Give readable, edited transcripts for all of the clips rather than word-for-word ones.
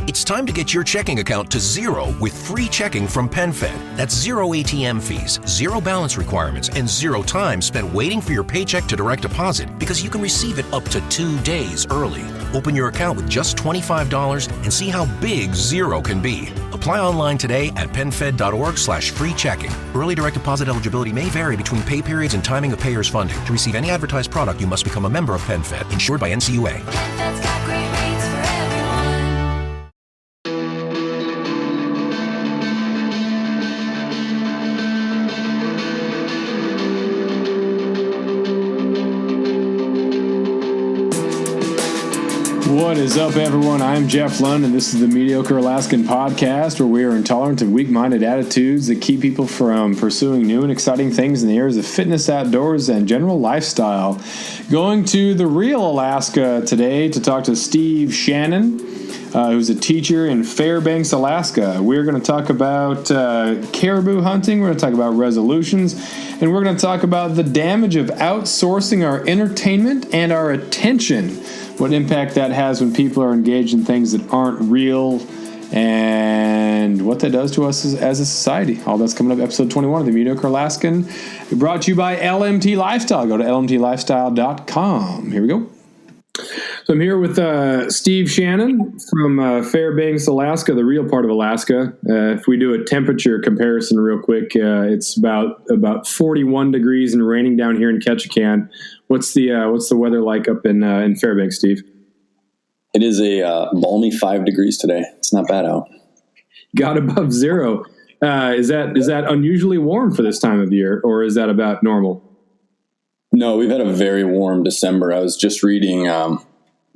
It's time to get your checking account to zero with free checking from PenFed. That's zero ATM fees, zero balance requirements, and zero time spent waiting for your paycheck to direct deposit because you can receive it up to 2 days early. Open your account with just $25 and see how big zero can be. Apply online today at penfed.org/free checking. Early direct deposit eligibility may vary between pay periods and timing of payers' funding. To receive any advertised product, you must become a member of PenFed, insured by NCUA. PenFed's got great rates for everyone. What is up, everyone? I'm Jeff Lund, and this is the Mediocre Alaskan Podcast, where we are intolerant of weak-minded attitudes that keep people from pursuing new and exciting things in the areas of fitness, outdoors, and general lifestyle. Going to the real Alaska today to talk to Steve Shannon, who's a teacher in Fairbanks, Alaska. We're going to talk about caribou hunting, we're going to talk about resolutions, and we're going to talk about the damage of outsourcing our entertainment and our attention. What impact that has when people are engaged in things that aren't real, and what that does to us as a society. All that's coming up, episode 21 of the Mediocre Alaskan, brought to you by LMT Lifestyle. Go to lmtlifestyle.com. Here we go. So I'm here with Steve Shannon from Fairbanks, Alaska, the real part of Alaska. If we do a temperature comparison real quick, it's about 41 degrees and raining down here in Ketchikan. What's the weather like up in Fairbanks, Steve? It is a balmy 5 degrees today. It's not bad out. Got above zero. Is that unusually warm for this time of year, or is that about normal? No, we've had a very warm December. I was just reading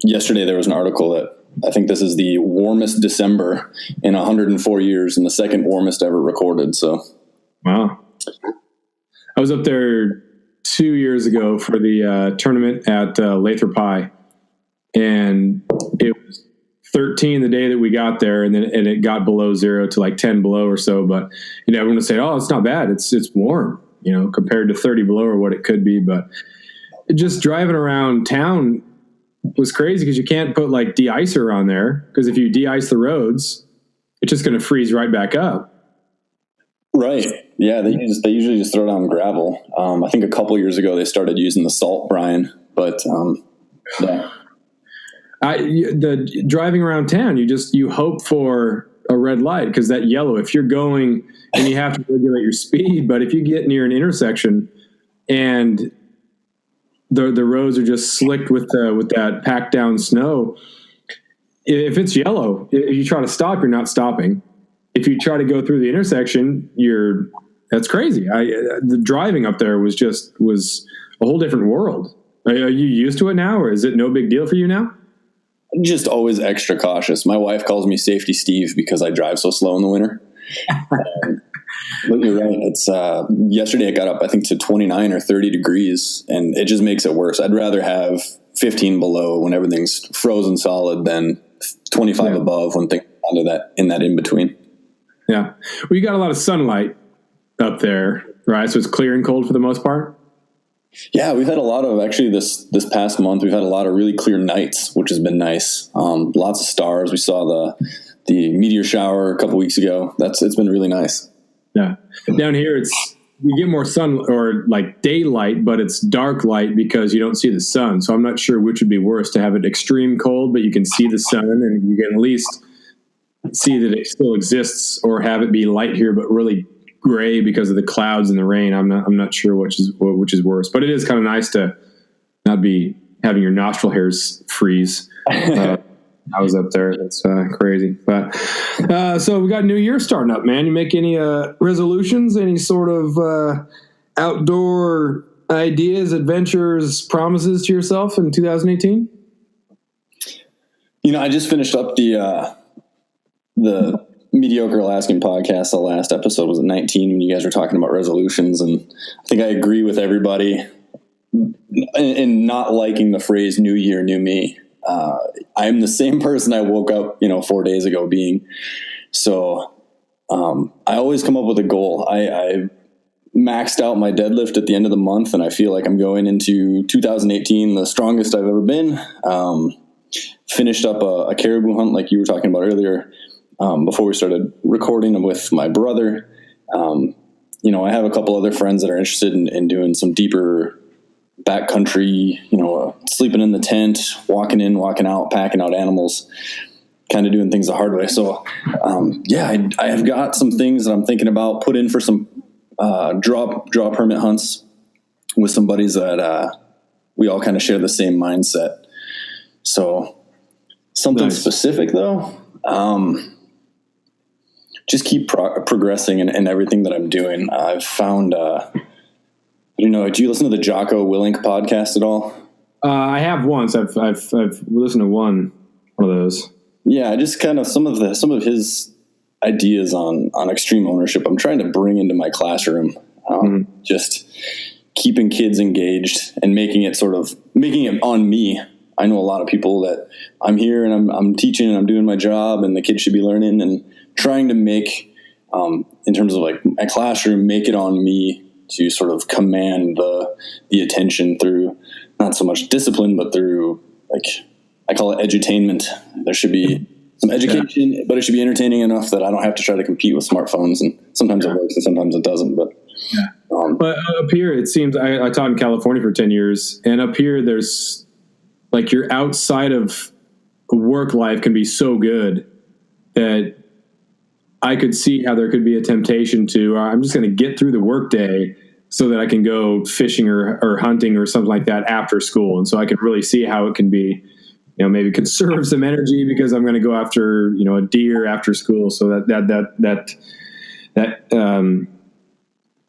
yesterday. There was an article that I think this is the warmest December in 104 years and the second warmest ever recorded. So, wow. I was up there 2 years ago for the tournament at Lathrop High, and it was 13 the day that we got there, and it got below zero to like 10 below or so. But everyone would say, "Oh, it's not bad. It's warm." Compared to 30 below or what it could be. But just driving around town was crazy because you can't put like de-icer on there, because if you de-ice the roads, it's just going to freeze right back up. Right. Yeah. They usually just throw down gravel. I think a couple years ago they started using the salt brine, but yeah. The driving around town, you hope for a red light, because that yellow, if you're going and you have to regulate your speed, but if you get near an intersection and the roads are just slicked with that packed down snow, if it's yellow, if you try to stop, you're not stopping. If you try to go through the intersection, that's crazy. The driving up there was a whole different world. Are you used to it now, or is it no big deal for you now? I'm just always extra cautious. My wife calls me Safety Steve because I drive so slow in the winter. But you're right. It's yesterday I got up, I think, to 29 or 30 degrees, and it just makes it worse. I'd rather have 15 below when everything's frozen solid than 25 above when things under that in between. Yeah. Well, you got a lot of sunlight up there, right? So it's clear and cold for the most part. Yeah, we've had a lot of, actually this past month, we've had a lot of really clear nights, which has been nice. Lots of stars. We saw the meteor shower a couple weeks ago. It's been really nice. Yeah. Down here, you get more sun or like daylight, but it's dark light because you don't see the sun. So I'm not sure which would be worse, to have it extreme cold, but you can see the sun and you can at least see that it still exists, or have it be light here, but really gray because of the clouds and the rain. I'm not sure which is worse, but it is kind of nice to not be having your nostril hairs freeze. I was up there. That's crazy. But so we got New Year starting up, man. You make any resolutions, any sort of outdoor ideas, adventures, promises to yourself in 2018? I just finished up the Mediocre Alaskan Podcast. The last episode was at 19 when you guys were talking about resolutions, and I think I agree with everybody in not liking the phrase "New Year, New Me." I'm the same person I woke up, 4 days ago being. So I always come up with a goal. I maxed out my deadlift at the end of the month, and I feel like I'm going into 2018 the strongest I've ever been. finished up a caribou hunt like you were talking about earlier, before we started recording with my brother. I have a couple other friends that are interested in doing some deeper backcountry, sleeping in the tent, walking in, walking out, packing out animals, kind of doing things the hard way. So, I have got some things that I'm thinking about put in for some draw permit hunts with some buddies that we all kind of share the same mindset. So something specific though, just keep progressing in everything that I'm doing. I've found, do you listen to the Jocko Willink podcast at all? I have once. I've listened to one of those. Yeah, just kind of some of his ideas on extreme ownership I'm trying to bring into my classroom. Just keeping kids engaged and making it on me. I know a lot of people that I'm here and I'm teaching and I'm doing my job and the kids should be learning, and trying to make, in terms of like my classroom, make it on me to sort of command the attention through not so much discipline, but through, like, I call it edutainment. There should be some education, but it should be entertaining enough that I don't have to try to compete with smartphones. And sometimes it works and sometimes it doesn't. But but up here, it seems I taught in California for 10 years, and up here there's like your outside of work life can be so good that I could see how there could be a temptation to, I'm just going to get through the workday so that I can go fishing or hunting or something like that after school. And so I can really see how it can be, maybe conserve some energy because I'm going to go after, a deer after school. So that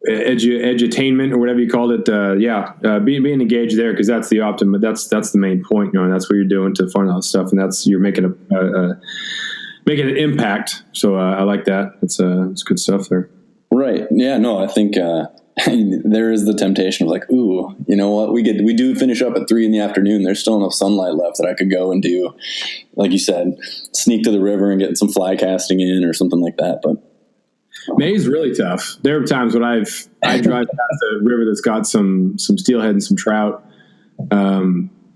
edutainment or whatever you called it. Being engaged there, because that's the optimum. That's the main point. That's what you're doing to find out stuff, and you're making making an impact. So I like that. It's good stuff there. Right. Yeah. No, I think there is the temptation of like, ooh, you know what? We do finish up at 3 p.m. There's still enough sunlight left that I could go and do, like you said, sneak to the river and get some fly casting in or something like that. But May's really tough. There are times when I drive past a river that's got some steelhead and some trout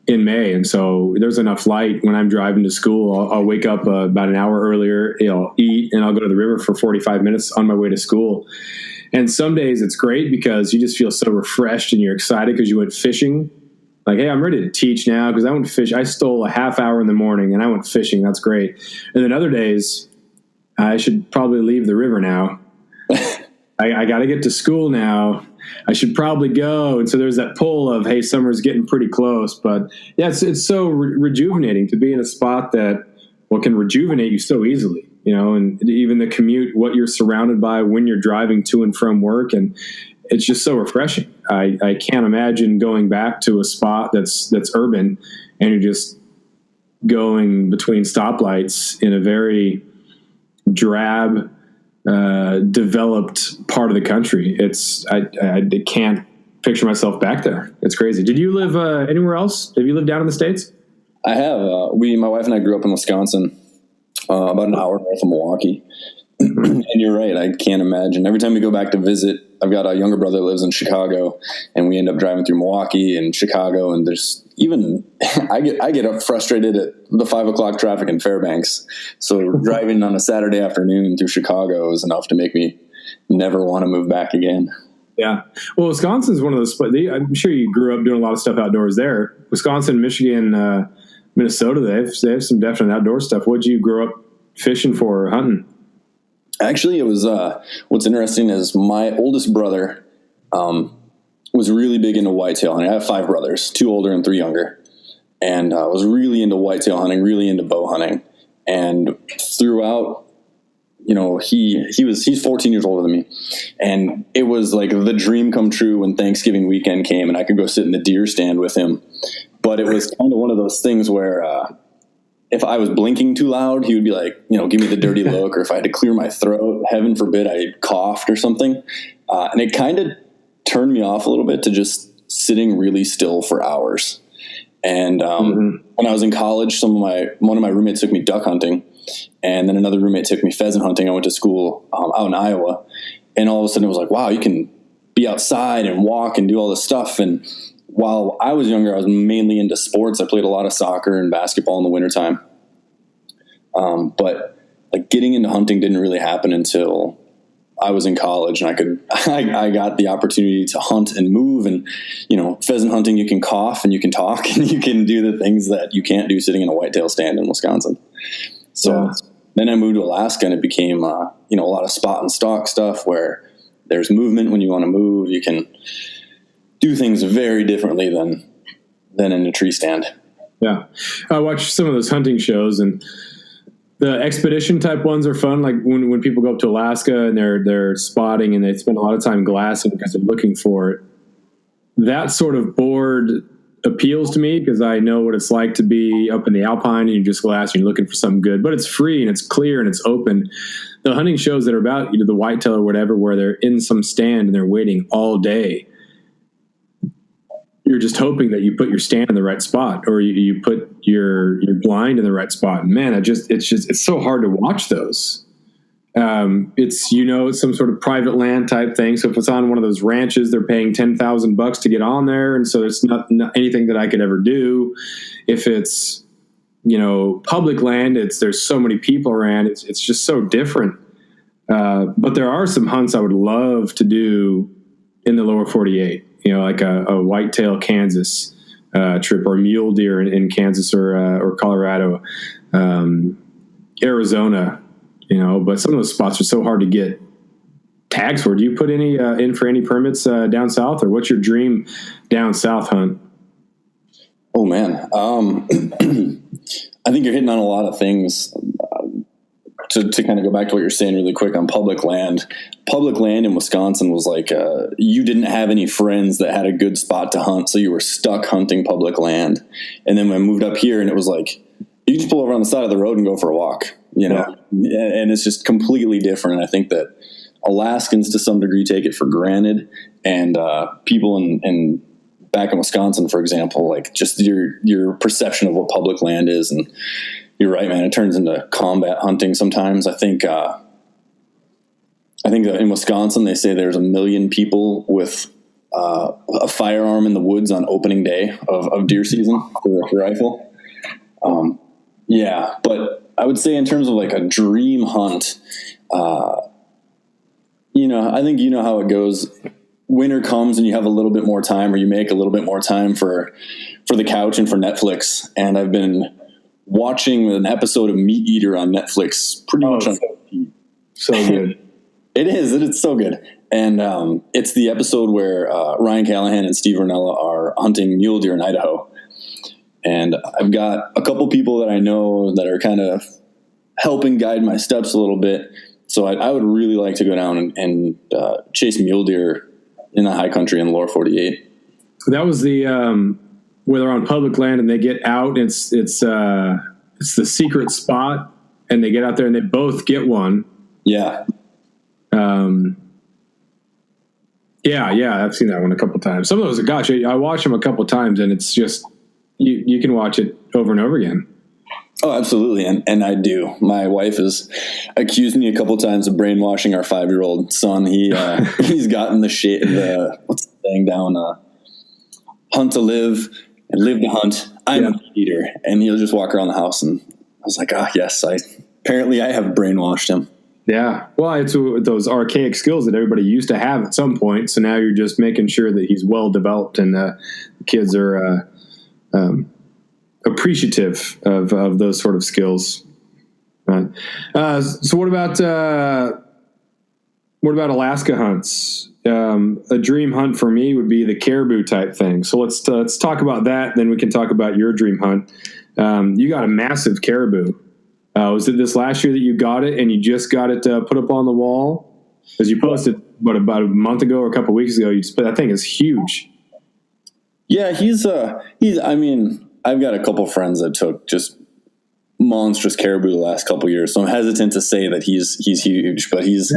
in May, and so there's enough light when I'm driving to school. I'll wake up about an hour earlier, eat, and I'll go to the river for 45 minutes on my way to school. And some days it's great because you just feel so refreshed and you're excited because you went fishing. Like, hey, I'm ready to teach now because I went to fish. I stole a half hour in the morning and I went fishing. That's great. And then other days, I should probably leave the river now. I got to get to school now. I should probably go. And so there's that pull of, hey, summer's getting pretty close. But yeah, it's so rejuvenating to be in a spot that can rejuvenate you so easily, and even the commute, what you're surrounded by when you're driving to and from work. And it's just so refreshing. I can't imagine going back to a spot that's urban and you're just going between stoplights in a very drab, developed part of the country. I can't picture myself back there. It's crazy. Did you live anywhere else? Have you lived down in the States? I have. My wife and I grew up in Wisconsin, about an hour north of Milwaukee. And you're right. I can't imagine. Every time we go back to visit, I've got a younger brother that lives in Chicago, and we end up driving through Milwaukee and Chicago. And there's even, I get up frustrated at the 5 o'clock traffic in Fairbanks. So driving on a Saturday afternoon through Chicago is enough to make me never want to move back again. Yeah. Well, Wisconsin's one of those, I'm sure you grew up doing a lot of stuff outdoors there. Wisconsin, Michigan, Minnesota, they have some definite outdoor stuff. What did you grow up fishing for or hunting? Actually, it was, what's interesting is my oldest brother was really big into whitetail hunting. I have 5 brothers, 2 older and 3 younger, and was really into whitetail hunting, really into bow hunting. And throughout, he's 14 years older than me. And it was like the dream come true when Thanksgiving weekend came and I could go sit in the deer stand with him. But it was kind of one of those things where if I was blinking too loud, he would be like, give me the dirty look. Or if I had to clear my throat, heaven forbid I coughed or something. And it kind of turned me off a little bit to just sitting really still for hours. And when I was in college, one of my roommates took me duck hunting. And then another roommate took me pheasant hunting. I went to school out in Iowa. And all of a sudden it was like, wow, you can be outside and walk and do all this stuff. And while I was younger, I was mainly into sports. I played a lot of soccer and basketball in the wintertime. But like getting into hunting didn't really happen until I was in college, and I got the opportunity to hunt and move. And, pheasant hunting, you can cough and you can talk and you can do the things that you can't do sitting in a whitetail stand in Wisconsin. So then I moved to Alaska, and it became, a lot of spot and stalk stuff where there's movement when you want to move. You can do things very differently than in a tree stand. Yeah. I watched some of those hunting shows, and the expedition type ones are fun. Like when people go up to Alaska and they're spotting and they spend a lot of time glassing because they're looking for it. That sort of board appeals to me because I know what it's like to be up in the Alpine and you just glass and you're looking for something good, but it's free and it's clear and it's open. The hunting shows that are about the whitetail or whatever, where they're in some stand and they're waiting all day. You're just hoping that you put your stand in the right spot, or you put your blind in the right spot. And man, it's so hard to watch those. It's some sort of private land type thing. So if it's on one of those ranches, they're paying $10,000 to get on there, and so it's not anything that I could ever do. If it's public land, there's so many people around. It's just so different. But there are some hunts I would love to do in the lower 48. Like a whitetail Kansas trip, or a mule deer in Kansas or Colorado, Arizona. But some of those spots are so hard to get tags for. Do you put any in for any permits down south, or what's your dream down south hunt? Oh man, I think you're hitting on a lot of things. To kind of go back to what you're saying really quick on public land in Wisconsin was like, you didn't have any friends that had a good spot to hunt. So you were stuck hunting public land. And then when I moved up here, and it was like, you just pull over on the side of the road and go for a walk, and it's just completely different. I think that Alaskans to some degree take it for granted. And, people in back in Wisconsin, for example, like just your perception of what public land is. And you're right, man. It turns into combat hunting sometimes. I think that in Wisconsin, they say there's 1 million people with a firearm in the woods on opening day of deer season for a rifle. Yeah, but I would say in terms of like a dream hunt, I think how it goes. Winter comes and you have a little bit more time, or you make a little bit more time for the couch and for Netflix. And I've been watching an episode of Meat Eater on Netflix pretty much on so good. It's so good. And it's the episode where Ryan Callahan and Steve Rinella are hunting mule deer in Idaho. And I've got a couple people that I know that are kind of helping guide my steps a little bit. So I would really like to go down and chase mule deer in the high country in the lower 48. That was the where they're on public land and they get out. It's the secret spot, and they get out there and they both get one. Yeah. Yeah. I've seen that one a couple times. Some of those, gosh, I watch them a couple times, and it's just you can watch it over and over again. Oh, absolutely. And I do. My wife has accused me a couple times of brainwashing our 5-year-old son. He's gotten what's the thing down, hunt to live and live to hunt. I'm a meat eater. And he'll just walk around the house. And I was like, yes, apparently I have brainwashed him. Yeah. Well, it's those archaic skills that everybody used to have at some point. So now you're just making sure that he's well developed, and the kids are appreciative of those sort of skills. Right. So what about Alaska hunts? A dream hunt for me would be the caribou type thing. So let's talk about that. Then we can talk about your dream hunt. You got a massive caribou. Was it this last year that you got it, and you just got it put up on the wall? Because you posted about a month ago or a couple of weeks ago. That thing is huge. Yeah, he's. I mean, I've got a couple friends that took just monstrous caribou the last couple of years, so I'm hesitant to say that he's huge, but he's.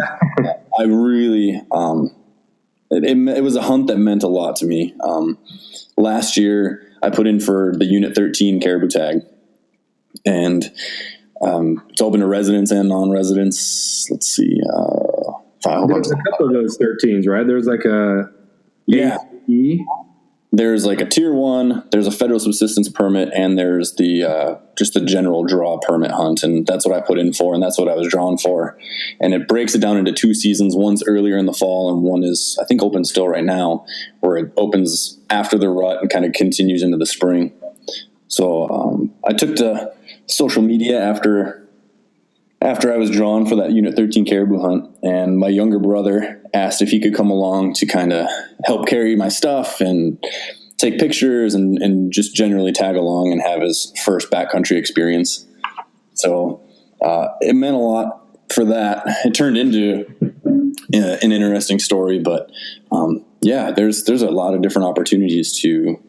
I really. It was a hunt that meant a lot to me. Last year, I put in for the Unit 13 caribou tag, and it's open to residents and non-residents. Let's see. There's a couple of those 13s, right? There's like a yeah. E. there's like a tier 1, there's a federal subsistence permit, and there's the just the general draw permit hunt. And that's what I put in for, and that's what I was drawn for. And it breaks it down into 2 seasons. One's earlier in the fall, and one is, I think, open still right now, where it opens after the rut and kind of continues into the spring. So I took to social media after I was drawn for that Unit 13 caribou hunt, and my younger brother asked if he could come along to kind of help carry my stuff and take pictures and just generally tag along and have his first backcountry experience. So it meant a lot for that. It turned into an interesting story, but there's a lot of different opportunities to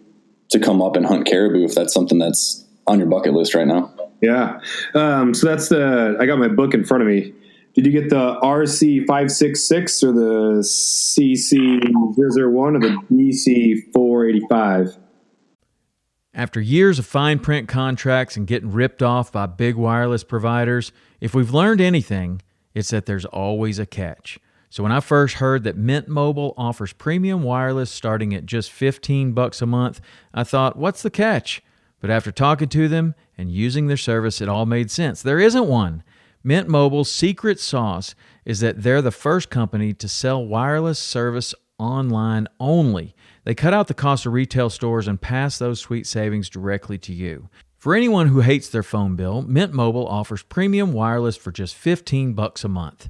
come up and hunt caribou if that's something that's on your bucket list right now. Yeah. So that's I got my book in front of me. Did you get the RC 566 or the CC 001 or the DC 485? After years of fine print contracts and getting ripped off by big wireless providers, if we've learned anything, it's that there's always a catch. So when I first heard that Mint Mobile offers premium wireless starting at just $15 a month, I thought, what's the catch? But after talking to them and using their service, it all made sense. There isn't one. Mint Mobile's secret sauce is that they're the first company to sell wireless service online only. They cut out the cost of retail stores and pass those sweet savings directly to you. For anyone who hates their phone bill, Mint Mobile offers premium wireless for just $15 a month.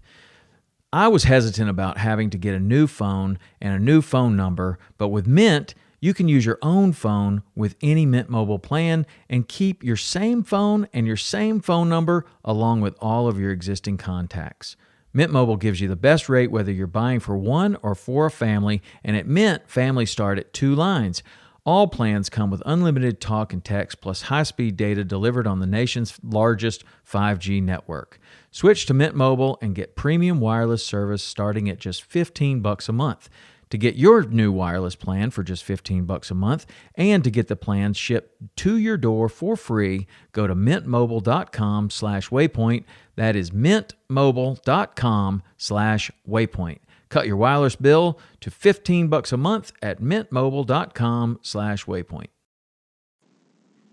I was hesitant about having to get a new phone and a new phone number, but with Mint, you can use your own phone with any Mint Mobile plan and keep your same phone and your same phone number along with all of your existing contacts. Mint Mobile gives you the best rate whether you're buying for one or for a family, and at Mint, families start at 2 lines. All plans come with unlimited talk and text plus high-speed data delivered on the nation's largest 5G network. Switch to Mint Mobile and get premium wireless service starting at just $15 a month. To get your new wireless plan for just $15 a month and to get the plan shipped to your door for free, go to mintmobile.com/waypoint. That is mintmobile.com/waypoint. Cut your wireless bill to $15 a month at mintmobile.com/waypoint.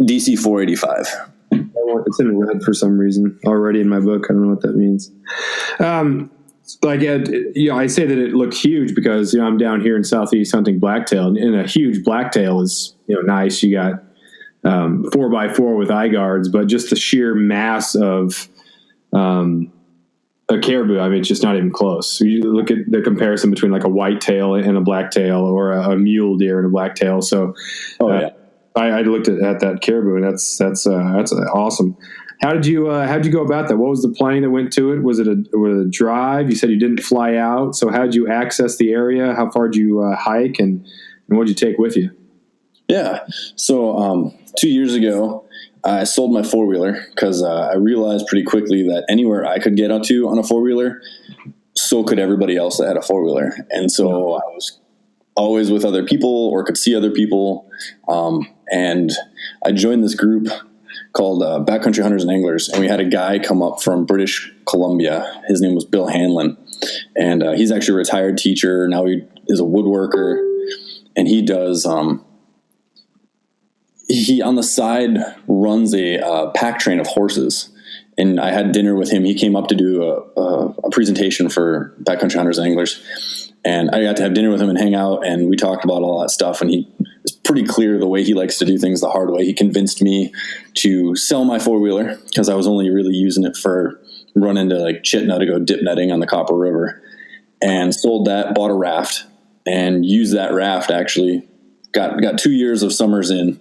DC 485. It's in red for some reason already in my book. I don't know what that means. I say that it looked huge because, I'm down here in Southeast hunting blacktail, and a huge blacktail is, nice. You got 4x4 with eye guards, but just the sheer mass of a caribou, it's just not even close. So you look at the comparison between like a whitetail and a blacktail, or a mule deer and a blacktail. So I looked at that caribou, and that's awesome. How'd you go about that? What was the planning that went to it? Was it a drive? You said you didn't fly out. So how'd you access the area? How far did you hike, and what'd you take with you? Yeah. So 2 years ago, I sold my 4-wheeler because I realized pretty quickly that anywhere I could get up to on a 4-wheeler, so could everybody else that had a 4-wheeler. And so I was always with other people or could see other people. And I joined this group called Backcountry Hunters and Anglers, and we had a guy come up from British Columbia. His name was Bill Hanlon, and he's actually a retired teacher. Now he is a woodworker, and he does he on the side runs a pack train of horses. And I had dinner with him. He came up to do a presentation for Backcountry Hunters and Anglers, and I got to have dinner with him and hang out, and we talked about all that stuff. And he is pretty clear the way he likes to do things the hard way. He convinced me to sell my 4-wheeler because I was only really using it for running to like Chitina to go dip netting on the Copper River, and sold that, bought a raft, and used that raft actually. Got 2 years of summers in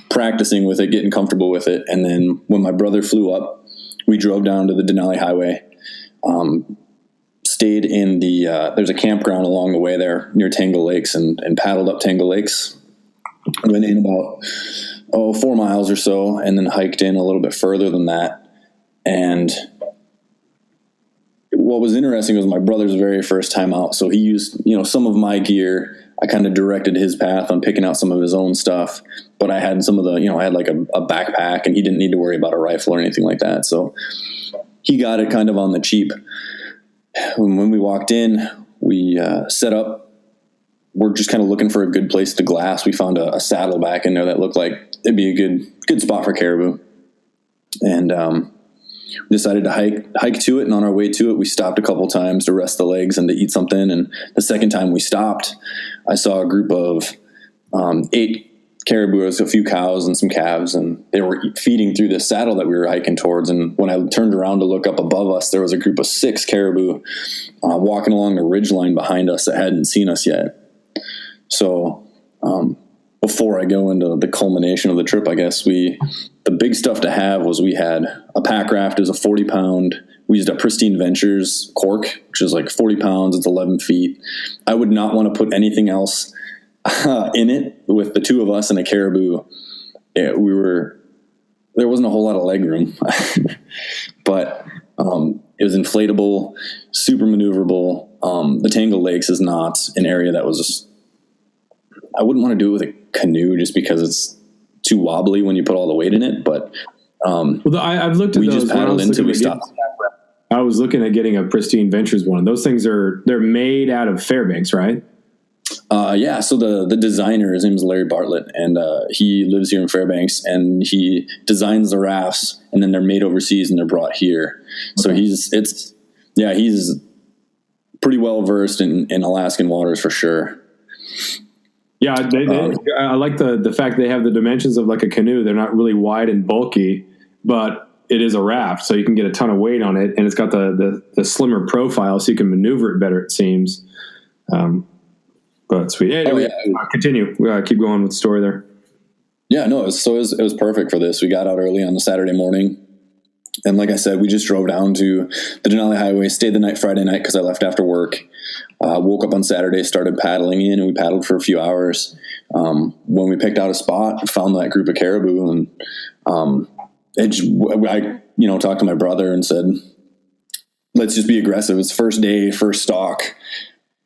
practicing with it, getting comfortable with it. And then when my brother flew up, we drove down to the Denali Highway, stayed in there's a campground along the way there near Tangle Lakes, and paddled up Tangle Lakes. Went in about 4 miles or so, and then hiked in a little bit further than that. And what was interesting was my brother's very first time out. So he used, some of my gear. I kind of directed his path on picking out some of his own stuff, but I had some of the, I had like a backpack, and he didn't need to worry about a rifle or anything like that. So he got it kind of on the cheap. When we walked in, we set up we're just kind of looking for a good place to glass. We found a saddle back in there that looked like it'd be a good spot for caribou. And we decided to hike to it. And on our way to it, we stopped a couple times to rest the legs and to eat something. And the second time we stopped, I saw a group of 8 caribou, a few cows and some calves, and they were feeding through this saddle that we were hiking towards. And when I turned around to look up above us, there was a group of 6 caribou walking along the ridgeline behind us that hadn't seen us yet. So before I go into the culmination of the trip, I guess the big stuff to have was we had a pack raft. It was a 40-pound. We used a Pristine Ventures cork, which is like 40 pounds. It's 11 feet. I would not want to put anything else in it. With the 2 of us and a caribou, there wasn't a whole lot of leg room, but it was inflatable, super maneuverable. The Tangle Lakes is not an area that was, I wouldn't want to do it with a canoe just because it's too wobbly when you put all the weight in it. But I've looked at we those. just paddled until we stopped. I was looking at getting a Pristine Ventures one. Those things they're made out of Fairbanks, right? Yeah. So the designer, his name is Larry Bartlett, and he lives here in Fairbanks, and he designs the rafts, and then they're made overseas and they're brought here. Okay. So he's pretty well versed in Alaskan waters for sure. Yeah, I like the fact they have the dimensions of like a canoe. They're not really wide and bulky, but it is a raft, so you can get a ton of weight on it, and it's got the slimmer profile, so you can maneuver it better, it seems. But sweet. Anyway, continue. Keep going with the story there. Yeah, no, it was perfect for this. We got out early on the Saturday morning, and like I said, we just drove down to the Denali Highway, stayed the night Friday night because I left after work. Woke up on Saturday, started paddling in, and we paddled for a few hours. When we picked out a spot, found that group of caribou, and I talked to my brother and said, let's just be aggressive. It's first day, first stalk.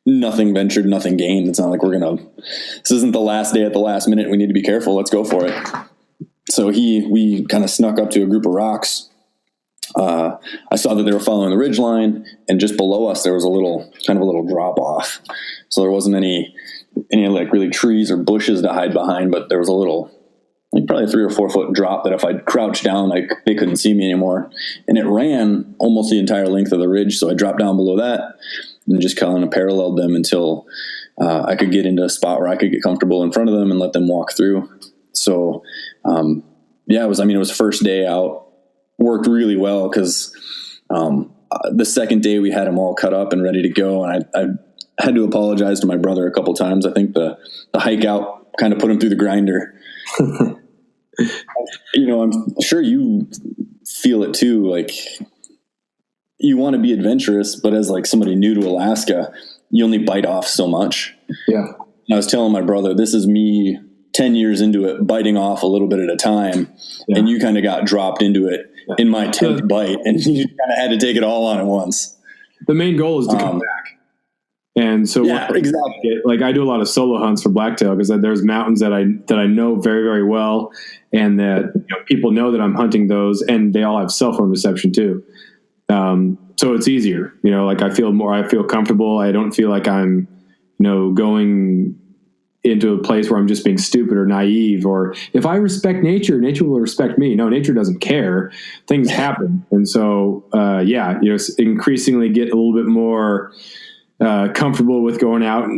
Nothing ventured, nothing gained. It's not like this isn't the last day at the last minute. We need to be careful. Let's go for it. So we kind of snuck up to a group of rocks. I saw that they were following the ridge line, and just below us, there was a little drop off. So there wasn't any like really trees or bushes to hide behind, but there was a little, like probably a 3 or 4 foot drop that if I crouched down, they couldn't see me anymore. And it ran almost the entire length of the ridge. So I dropped down below that and just kind of paralleled them until I could get into a spot where I could get comfortable in front of them and let them walk through. So, it was first day out. Worked really well because the second day we had them all cut up and ready to go. And I had to apologize to my brother a couple times. I think the hike out kind of put him through the grinder. I'm sure you feel it too. Like, you want to be adventurous, but as like somebody new to Alaska, you only bite off so much. Yeah. And I was telling my brother, this is me 10 years into it, biting off a little bit at a time. Yeah. And you kind of got dropped into it in my 10th bite, and you kind of had to take it all on at once. The main goal is to come back. And so exactly. Like I do a lot of solo hunts for blacktail because there's mountains that I know very, very well, and that people know that I'm hunting those, and they all have cell phone reception too. So it's easier, like I feel comfortable. I don't feel like I'm, going into a place where I'm just being stupid or naive, or if I respect nature, nature will respect me. No, nature doesn't care. Things happen. And so, increasingly get a little bit more, comfortable with going out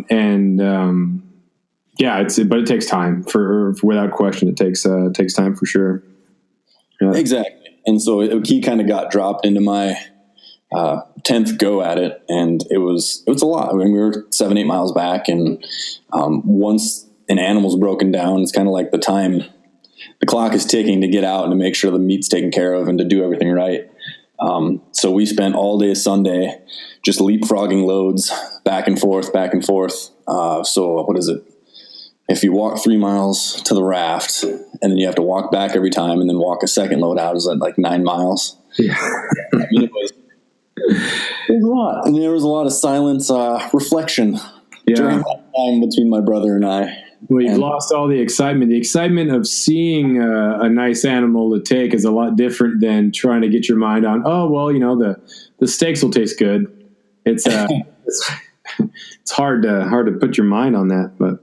but it takes time for without question. It takes time for sure. Yeah. Exactly. And so he kind of got dropped into my 10th go at it, and it was a lot. I mean, we were 7-8 miles back, and once an animal's broken down, it's kind of like the clock is ticking to get out and to make sure the meat's taken care of and to do everything right. So we spent all day Sunday just leapfrogging loads back and forth. So what is it? If you walk 3 miles to the raft and then you have to walk back every time and then walk a second load out, is that like 9 miles? Yeah. I mean, it was a lot. And there was a lot of silent reflection during that time between my brother and I. Well, you've lost all the excitement. The excitement of seeing a nice animal to take is a lot different than trying to get your mind on, the steaks will taste good. It's it's hard to put your mind on that. But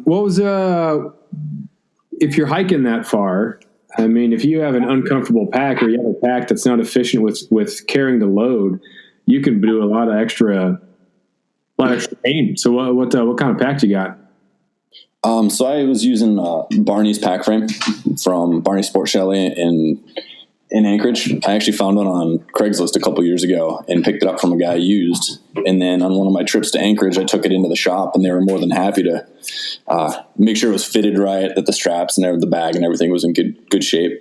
what was if you're hiking that far? I mean, if you have an uncomfortable pack or you have a pack that's not efficient with carrying the load, you can do a lot of extra pain. So what kind of pack you got? So I was using Barney's pack frame from Barney Sport Chalet in Anchorage. I actually found one on Craigslist a couple years ago and picked it up from a guy used. And then on one of my trips to Anchorage, I took it into the shop, and they were more than happy to make sure it was fitted right, that the straps and the bag and everything was in good shape.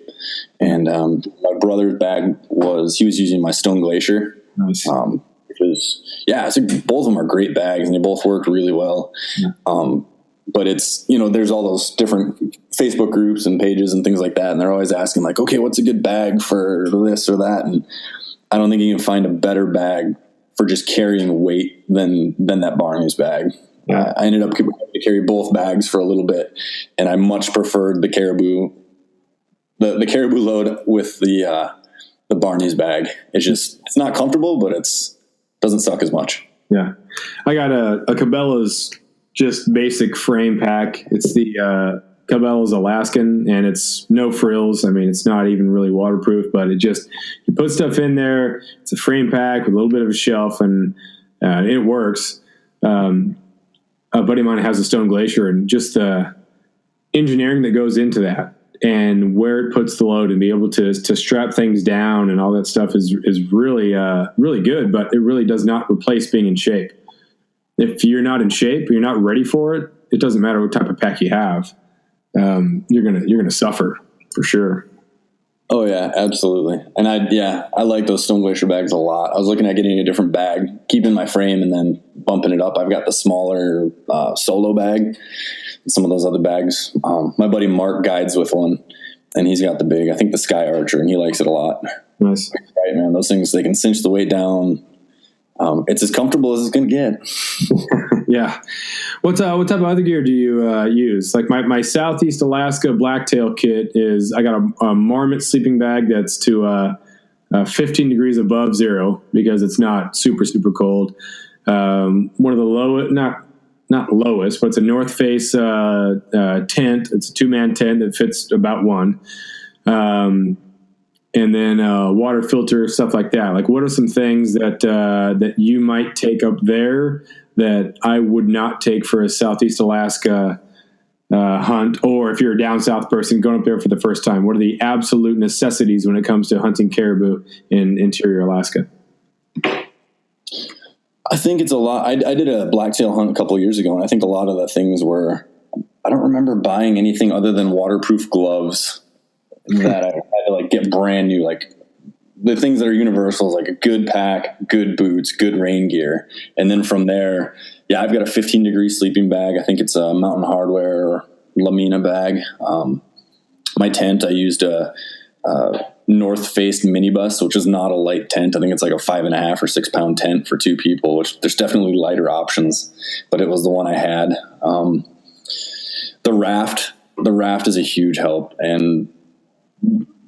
And my brother's bag he was using my Stone Glacier. Nice. Both of them are great bags, and they both worked really well. Yeah. But it's, there's all those different Facebook groups and pages and things like that. And they're always asking like, okay, what's a good bag for this or that? And I don't think you can find a better bag for just carrying weight than that Barney's bag. Yeah. I ended up having to carry both bags for a little bit, and I much preferred the Caribou load with the Barney's bag. It's not comfortable, but doesn't suck as much. Yeah. I got a Cabela's just basic frame pack. It's the Cabela's Alaskan, and it's no frills. I mean, it's not even really waterproof, but you put stuff in there. It's a frame pack with a little bit of a shelf, and it works. A buddy of mine has a Stone Glacier, and just the engineering that goes into that and where it puts the load and be able to strap things down and all that stuff is really, really good, but it really does not replace being in shape. If you're not in shape, you're not ready for it, it doesn't matter what type of pack you have. You're gonna suffer for sure. Oh yeah, absolutely. And I like those Stone Glacier bags a lot. I was looking at getting a different bag, keeping my frame and then bumping it up. I've got the smaller solo bag, some of those other bags. My buddy Mark guides with one, and he's got I think the Sky Archer, and he likes it a lot. Nice. Right, man. Those things, they can cinch the weight down. It's as comfortable as it's going to get. Yeah. What type of other gear do you use? Like my Southeast Alaska blacktail kit I got a Marmot sleeping bag that's to 15 degrees above zero because it's not super, super cold. One of the lowest, not lowest, but it's a North Face tent. It's a 2-man tent that fits about one. And then water filter, stuff like that. Like, what are some things that you might take up there that I would not take for a Southeast Alaska hunt, or if you're a down south person going up there for the first time? What are the absolute necessities when it comes to hunting caribou in interior Alaska? I think it's a lot. I did a blacktail hunt a couple of years ago, and I think a lot of the things were, I don't remember buying anything other than waterproof gloves that I had to like get brand new, like the things that are universals, like a good pack, good boots, good rain gear. And then from there, I've got a 15-degree sleeping bag. I think it's a Mountain Hardwear or Lamina bag. My tent, I used a North Face minibus, which is not a light tent. I think it's like a 5.5 or 6 pound tent for 2 people, which there's definitely lighter options, but it was the one I had. The raft is a huge help, and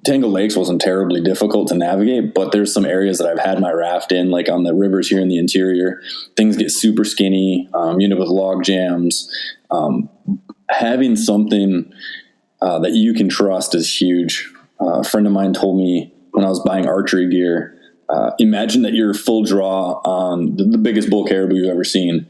Tangle Lakes wasn't terribly difficult to navigate, but there's some areas that I've had my raft in, like on the rivers here in the interior. Things get super skinny, you end up with log jams. Having something that you can trust is huge. A friend of mine told me when I was buying archery gear, imagine that you're full draw on the biggest bull caribou you've ever seen.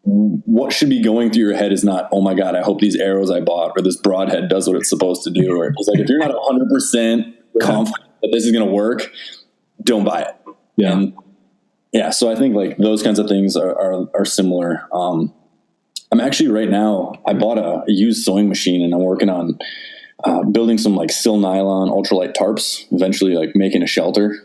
What should be going through your head is not, oh my God, I hope these arrows I bought or this broadhead does what it's supposed to do. Or it's like, if you're not 100% confident that this is going to work, don't buy it. Yeah. So I think like those kinds of things are similar. I'm actually right now, I bought a used sewing machine, and I'm working on building some like sil nylon ultralight tarps, eventually like making a shelter.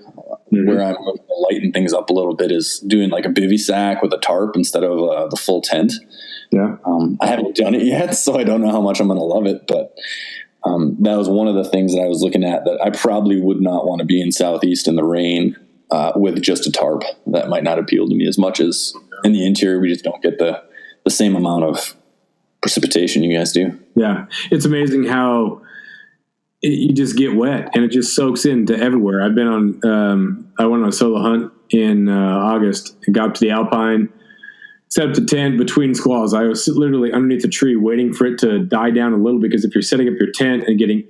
Mm-hmm. Where I'm going to lighten things up a little bit is doing like a bivy sack with a tarp instead of the full tent. Yeah. I haven't done it yet, so I don't know how much I'm going to love it, but that was one of the things that I was looking at, that I probably would not want to be in Southeast in the rain with just a tarp. That might not appeal to me as much as in the interior. We just don't get the same amount of precipitation you guys do. Yeah. It's amazing how you just get wet and it just soaks into everywhere. I've been on, I went on a solo hunt in August. I got up to the Alpine, set up the tent between squalls. I was literally underneath a tree waiting for it to die down a little, because if you're setting up your tent and getting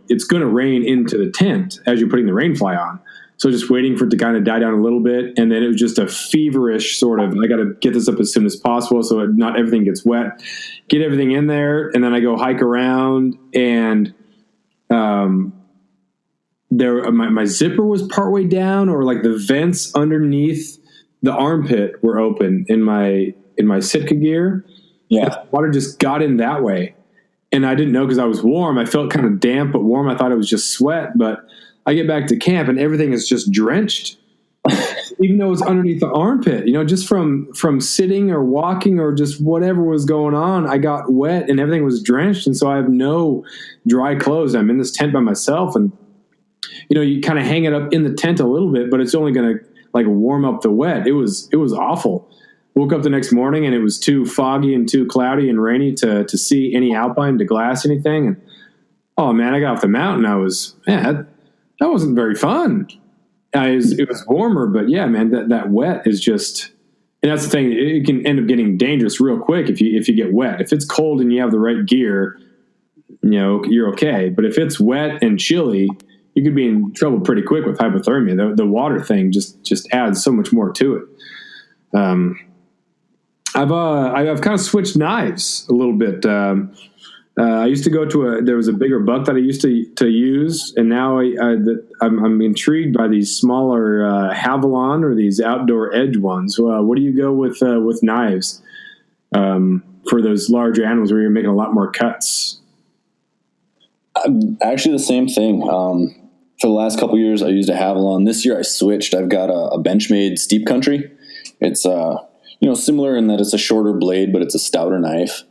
it's going to rain into the tent as you're putting the rain fly on. So just waiting for it to kind of die down a little bit. And then it was just a feverish sort of, I got to get this up as soon as possible so not everything gets wet, get everything in there. And then I go hike around, and my zipper was partway down, or like the vents underneath the armpit were open in my Sitka gear. Yeah. The water just got in that way. And I didn't know, because I was warm. I felt kind of damp but warm. I thought it was just sweat, but I get back to camp and everything is just drenched, even though it's underneath the armpit. Just from sitting or walking or just whatever was going on, I got wet and everything was drenched. And so I have no dry clothes. I'm in this tent by myself, and you kind of hang it up in the tent a little bit, but it's only going to like warm up the wet. It was awful. Woke up the next morning and it was too foggy and too cloudy and rainy to see any alpine, to glass anything. And oh man, I got off the mountain. That wasn't very fun. It was warmer, but yeah, man, that wet is just, and that's the thing. It can end up getting dangerous real quick if you get wet. If it's cold and you have the right gear, you're okay. But if it's wet and chilly, you could be in trouble pretty quick with hypothermia. The water thing just adds so much more to it. I've kind of switched knives a little bit. I used to go there was a bigger buck that I used to use, and now I'm intrigued by these smaller Havalon, or these outdoor edge ones. What do you go with knives for those larger animals where you're making a lot more cuts? Actually, the same thing. For the last couple of years, I used a Havalon. This year, I switched. I've got a Benchmade Steep Country. It's similar in that it's a shorter blade, but it's a stouter knife.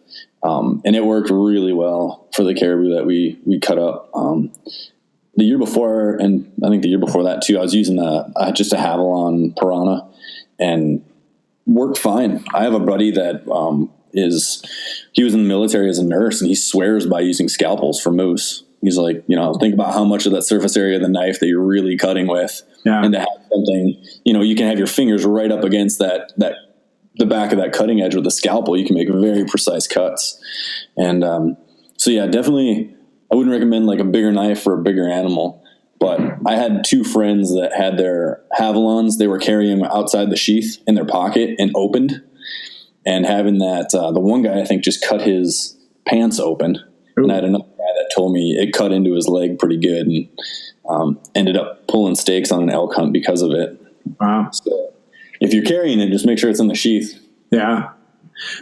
And it worked really well for the caribou that we cut up. The year before, and I think the year before that too, I was using just a Havalon Piranha, and worked fine. I have a buddy that he was in the military as a nurse, and he swears by using scalpels for moose. He's like, think about how much of that surface area of the knife that you're really cutting with, and to have something, you can have your fingers right up against the back of that cutting edge with a scalpel. You can make very precise cuts. And so yeah, definitely I wouldn't recommend like a bigger knife for a bigger animal, but I had two friends that had their Havalons. They were carrying them outside the sheath in their pocket and opened, and having that, the one guy I think just cut his pants open. Ooh. And I had another guy that told me it cut into his leg pretty good, and ended up pulling stakes on an elk hunt because of it. Wow. So if you're carrying it, just make sure it's in the sheath. Yeah.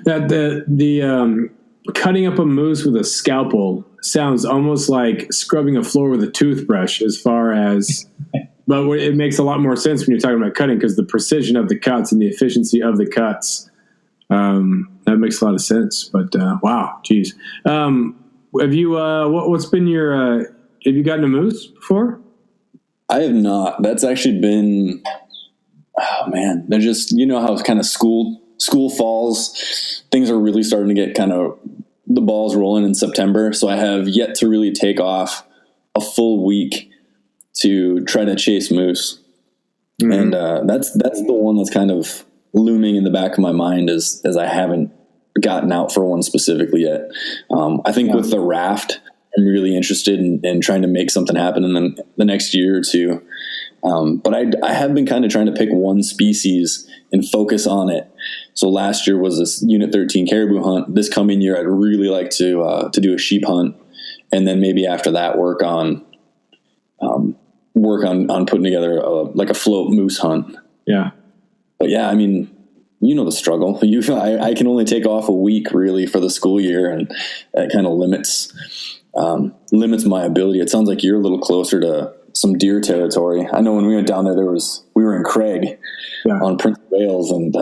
That the cutting up a moose with a scalpel sounds almost like scrubbing a floor with a toothbrush, as far as, but it makes a lot more sense when you're talking about cutting, because the precision of the cuts and the efficiency of the cuts, that makes a lot of sense. But wow, geez. Have you what's been your have you gotten a moose before? I have not. That's actually been, oh man, they're just, how it's kind of school falls, things are really starting to get kind of the balls rolling in September. So I have yet to really take off a full week to try to chase moose. Mm-hmm. And that's the one that's kind of looming in the back of my mind, as I haven't gotten out for one specifically yet. I think with the raft, I'm really interested in trying to make something happen in the next year or two. But I have been kind of trying to pick one species and focus on it. So last year was this Unit 13 caribou hunt. This coming year, I'd really like to do a sheep hunt, and then maybe after that work on putting together a float moose hunt. Yeah. But yeah, I mean, the struggle. I can only take off a week really for the school year, and that kind of limits my ability. It sounds like you're a little closer to some deer territory. I know when we went down there, we were in Craig on Prince of Wales, and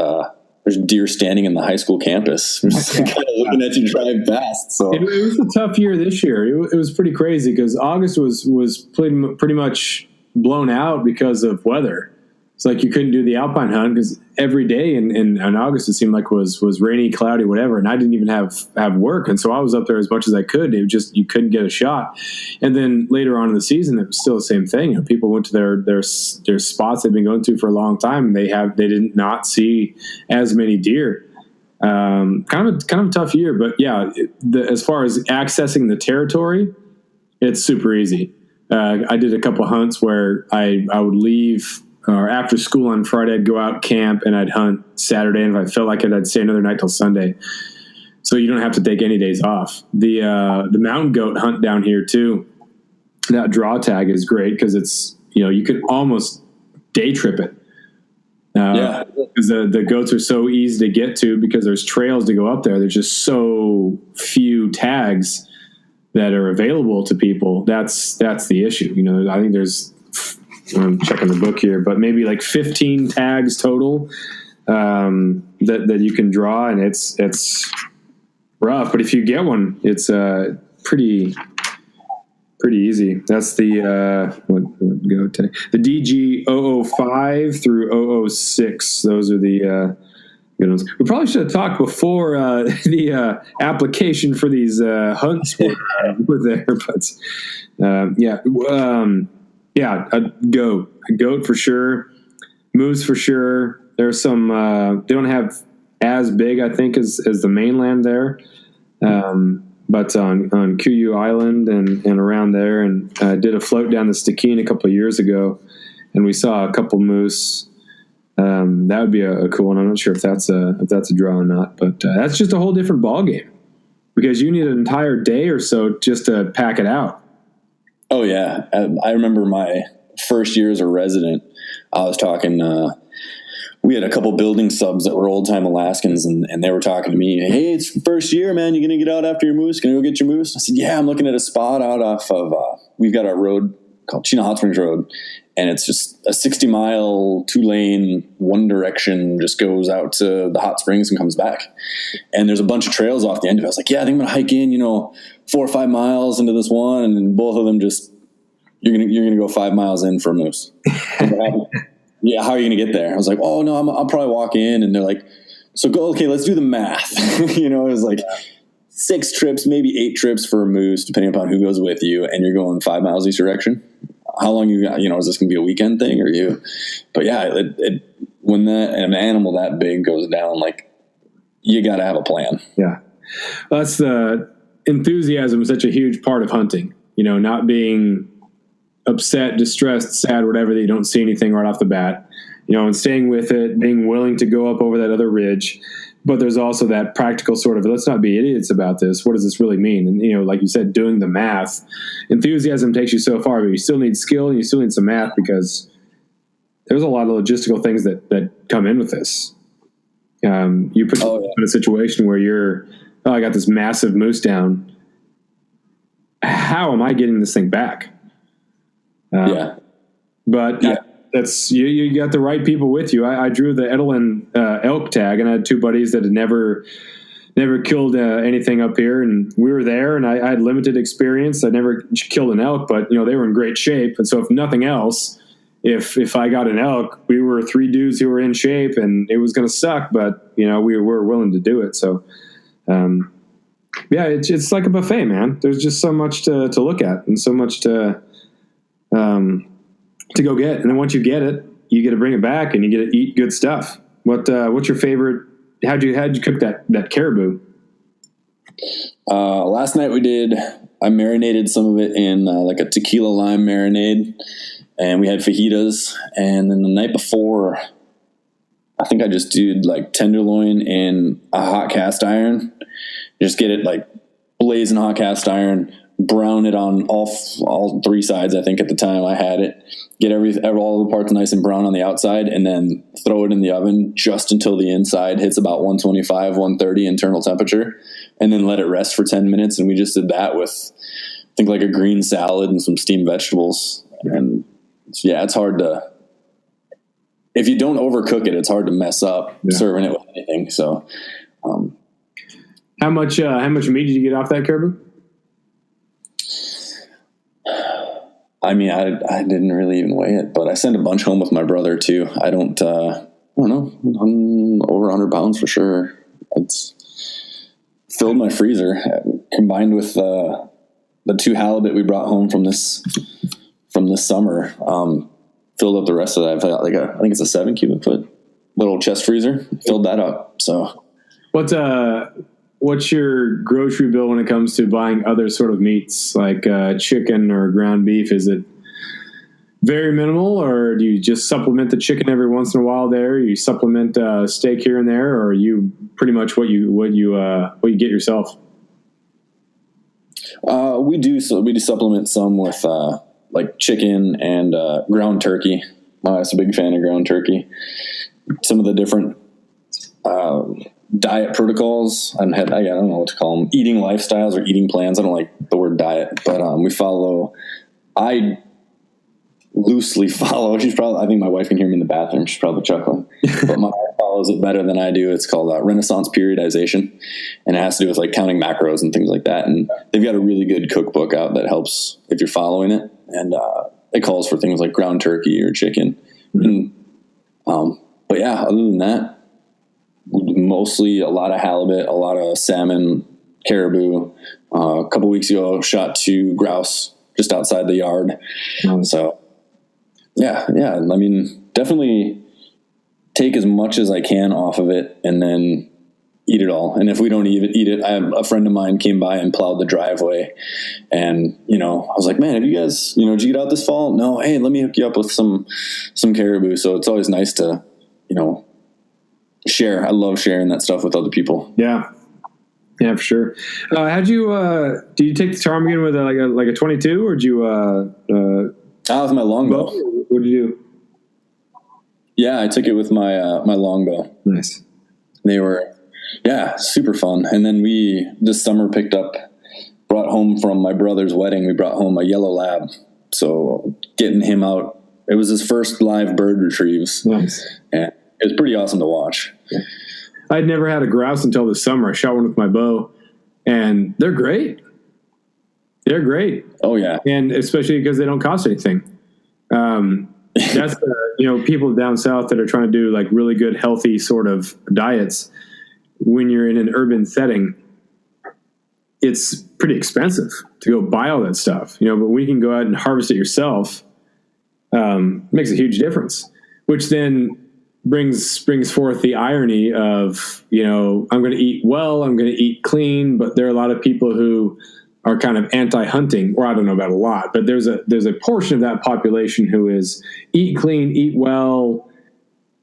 there's deer standing in the high school campus, just kind of looking at you drive past. So it was a tough year this year. It was pretty crazy, because August was pretty much blown out because of weather. It's like you couldn't do the alpine hunt because every day in August it seemed like was rainy, cloudy, whatever, and I didn't even have work, and so I was up there as much as I could. It just you couldn't get a shot. And then later on in the season, it was still the same thing. You know, people went to their spots they've been going to for a long time, and they did not see as many deer. Kind of a tough year, but yeah, as far as accessing the territory, it's super easy. I did a couple hunts where I would leave. Or after school on Friday, I'd go out camp and I'd hunt Saturday. And if I felt like it, I'd stay another night till Sunday. So you don't have to take any days off. The mountain goat hunt down here too, that draw tag is great because it's, you know, you could almost day trip it. Because the goats are so easy to get to because there's trails to go up there. There's just so few tags that are available to people. That's the issue. You know, I think I'm checking the book here, but maybe like 15 tags total that you can draw, and it's rough. But if you get one, it's pretty easy. That's the DG 005 through 006. Those are the good ones. We probably should have talked before the application for these hunts were there, but yeah, a goat for sure, moose for sure. There's some they don't have as big, I think, as the mainland there, but on Kuyu Island and around there, and did a float down the Stikine a couple of years ago, and we saw a couple moose. That would be a cool one. I'm not sure if that's a draw or not, but that's just a whole different ball game because you need an entire day or so just to pack it out. Oh yeah. I remember my first year as a resident, I was talking, we had a couple building subs that were old time Alaskans and they were talking to me, hey, it's first year, man. You going to get out after your moose? Going to go get your moose? I said, yeah, I'm looking at a spot out off of, we've got a road called Chena Hot Springs Road. And it's just a 60-mile, 2-lane, one direction, just goes out to the hot springs and comes back. And there's a bunch of trails off the end of it. I was like, yeah, I think I'm going to hike in, 4 or 5 miles into this one. And then both of them just, you're going to go 5 miles in for a moose. Yeah, how are you going to get there? I was like, oh, no, I'll probably walk in. And they're like, so go, okay, let's do the math. It was like 6 trips, maybe 8 trips for a moose, depending upon who goes with you. And you're going 5 miles each direction. How long you got, is this going to be a weekend thing or you? But yeah, when an animal that big goes down, like you got to have a plan. Yeah. Well, that's the enthusiasm is such a huge part of hunting, not being upset, distressed, sad, whatever, that you don't see anything right off the bat, and staying with it, being willing to go up over that other ridge. But there's also that practical sort of, let's not be idiots about this. What does this really mean? And, like you said, doing the math. Enthusiasm takes you so far, but you still need skill and you still need some math because there's a lot of logistical things that come in with this. You put yourself in a situation where I got this massive moose down. How am I getting this thing back? But that's you got the right people with you. I drew the Edelin elk tag, and I had 2 buddies that had never killed anything up here, and we were there, and I had limited experience. I never killed an elk, but they were in great shape, and so if nothing else, if I got an elk, we were 3 dudes who were in shape, and it was going to suck, but we were willing to do it. So, it's like a buffet, man. There's just so much to look at, and so much to go get. And then once you get it, you get to bring it back and you get to eat good stuff. What's your favorite? How'd you cook that caribou? Last night I marinated some of it in like a tequila lime marinade, and we had fajitas. And then the night before, I think I just did like tenderloin in a hot cast iron. Just get it like blazing hot cast iron, brown it on all 3 sides. I think at the time I had it, get all the parts nice and brown on the outside, and then throw it in the oven just until the inside hits about 125, 130 internal temperature, and then let it rest for 10 minutes. And we just did that with, I think, like a green salad and some steamed vegetables. And it's hard to, if you don't overcook it, it's hard to mess up serving it with anything. So, how much meat did you get off that caribou? I mean, I didn't really even weigh it, but I sent a bunch home with my brother too. I don't know, I'm over 100 pounds for sure. It's filled my freezer, combined with the 2 halibut we brought home from this summer. Filled up the rest of that. I've got I think it's a 7 cubic foot little chest freezer. Filled that up. So what's your grocery bill when it comes to buying other sort of meats like chicken or ground beef? Is it very minimal, or do you just supplement the chicken every once in a while there? You supplement steak here and there, or are you pretty much what you get yourself? We do supplement some with like chicken and ground turkey. I'm a big fan of ground turkey. Some of the different diet protocols, I don't know what to call them, eating lifestyles or eating plans. I don't like the word diet, but I loosely follow. I think my wife can hear me in the bathroom. She's probably chuckling, but my wife follows it better than I do. It's called Renaissance periodization, and it has to do with like counting macros and things like that. And they've got a really good cookbook out that helps if you're following it. And it calls for things like ground turkey or chicken. And, but yeah, other than that, mostly a lot of halibut, a lot of salmon, caribou. A couple weeks ago, shot 2 grouse just outside the yard. So yeah. I mean, definitely take as much as I can off of it and then eat it all. And if we don't even eat it, a friend of mine came by and plowed the driveway, and, I was like, man, have you guys, did you get out this fall? No. Hey, let me hook you up with some caribou. So it's always nice to, share. I love sharing that stuff with other people. Yeah, for sure. Did you take the ptarmigan with like a 22, or did you, with my longbow. What did you do? Yeah, I took it with my longbow. Nice. They were, super fun. And then this summer brought home from my brother's wedding, we brought home a yellow lab. So getting him out, it was his first live bird retrieves. Nice. And it was pretty awesome to watch. I'd never had a grouse until this summer. I shot one with my bow, and they're great. They're great. Oh yeah. And especially because they don't cost anything. That's people down south that are trying to do like really good, healthy sort of diets. When you're in an urban setting, it's pretty expensive to go buy all that stuff, but we can go out and harvest it yourself. Makes a huge difference, which then brings forth the irony of, I'm going to eat well, I'm going to eat clean, but there are a lot of people who are kind of anti-hunting, or I don't know about a lot, but there's a portion of that population who is eat clean, eat well,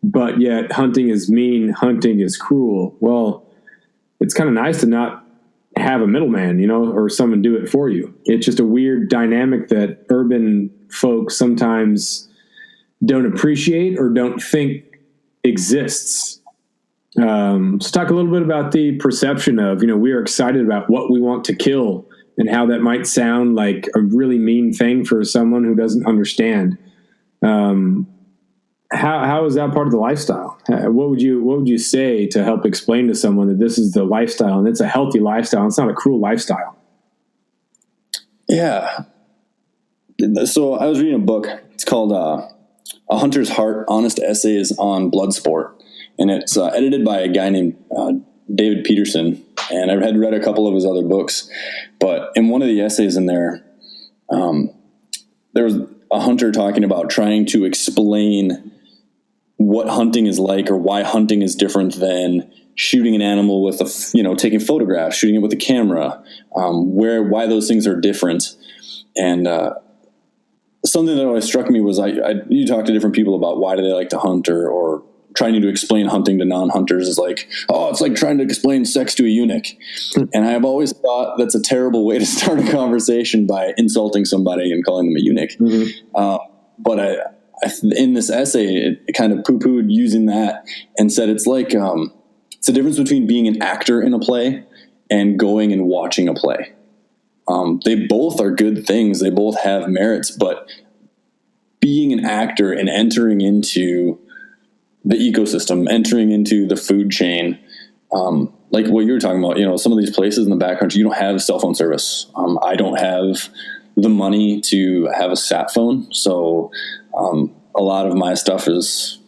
but yet hunting is mean, hunting is cruel. Well, it's kind of nice to not have a middleman, or someone do it for you. It's just a weird dynamic that urban folks sometimes don't appreciate or don't think exists. So talk a little bit about the perception of, we are excited about what we want to kill and how that might sound like a really mean thing for someone who doesn't understand. How is that part of the lifestyle? What would you say to help explain to someone that this is the lifestyle and it's a healthy lifestyle? It's not a cruel lifestyle. Yeah. So I was reading a book. It's called A Hunter's Heart: Honest Essays on Bloodsport. And it's edited by a guy named David Peterson. And I had read a couple of his other books. But in one of the essays in there, there was a hunter talking about trying to explain what hunting is like, or why hunting is different than shooting an animal with taking photographs, shooting it with a camera, why those things are different. And something that always struck me was you talk to different people about why do they like to hunt, or trying to explain hunting to non-hunters is like, it's like trying to explain sex to a eunuch. And I've always thought that's a terrible way to start a conversation, by insulting somebody and calling them a eunuch. Mm-hmm. But in this essay, it kind of poo-pooed using that and said it's like, it's the difference between being an actor in a play and going and watching a play. They both are good things. They both have merits, but being an actor and entering into the ecosystem, entering into the food chain, like what you were talking about, some of these places in the backcountry, you don't have cell phone service. I don't have the money to have a sat phone. So a lot of my stuff is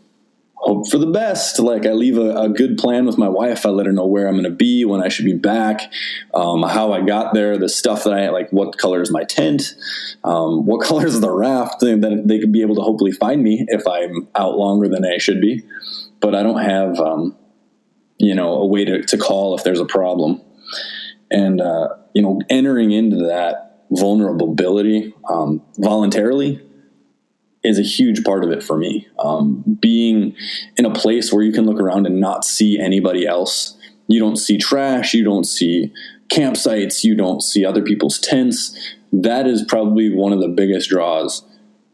hope for the best. Like I leave a good plan with my wife. I let her know where I'm going to be, when I should be back, how I got there, the stuff that I like, what color is my tent, what color is the raft, that they could be able to hopefully find me if I'm out longer than I should be. But I don't have, a way to call if there's a problem. And, entering into that vulnerability voluntarily is a huge part of it for me. Being in a place where you can look around and not see anybody else. You don't see trash. You don't see campsites. You don't see other people's tents. That is probably one of the biggest draws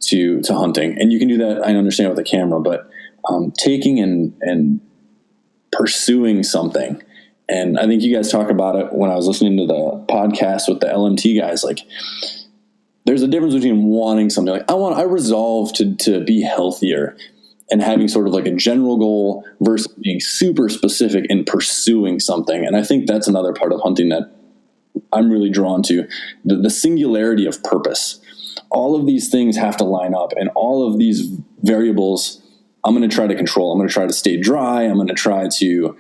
to hunting. And you can do that, I understand, with a camera, but taking and pursuing something. And I think you guys talk about it when I was listening to the podcast with the LMT guys. Like, there's a difference between wanting something. Like, I resolve to be healthier, and having sort of like a general goal versus being super specific in pursuing something. And I think that's another part of hunting that I'm really drawn to, the singularity of purpose. All of these things have to line up, and all of these variables I'm going to try to control. I'm going to try to stay dry. I'm going to try to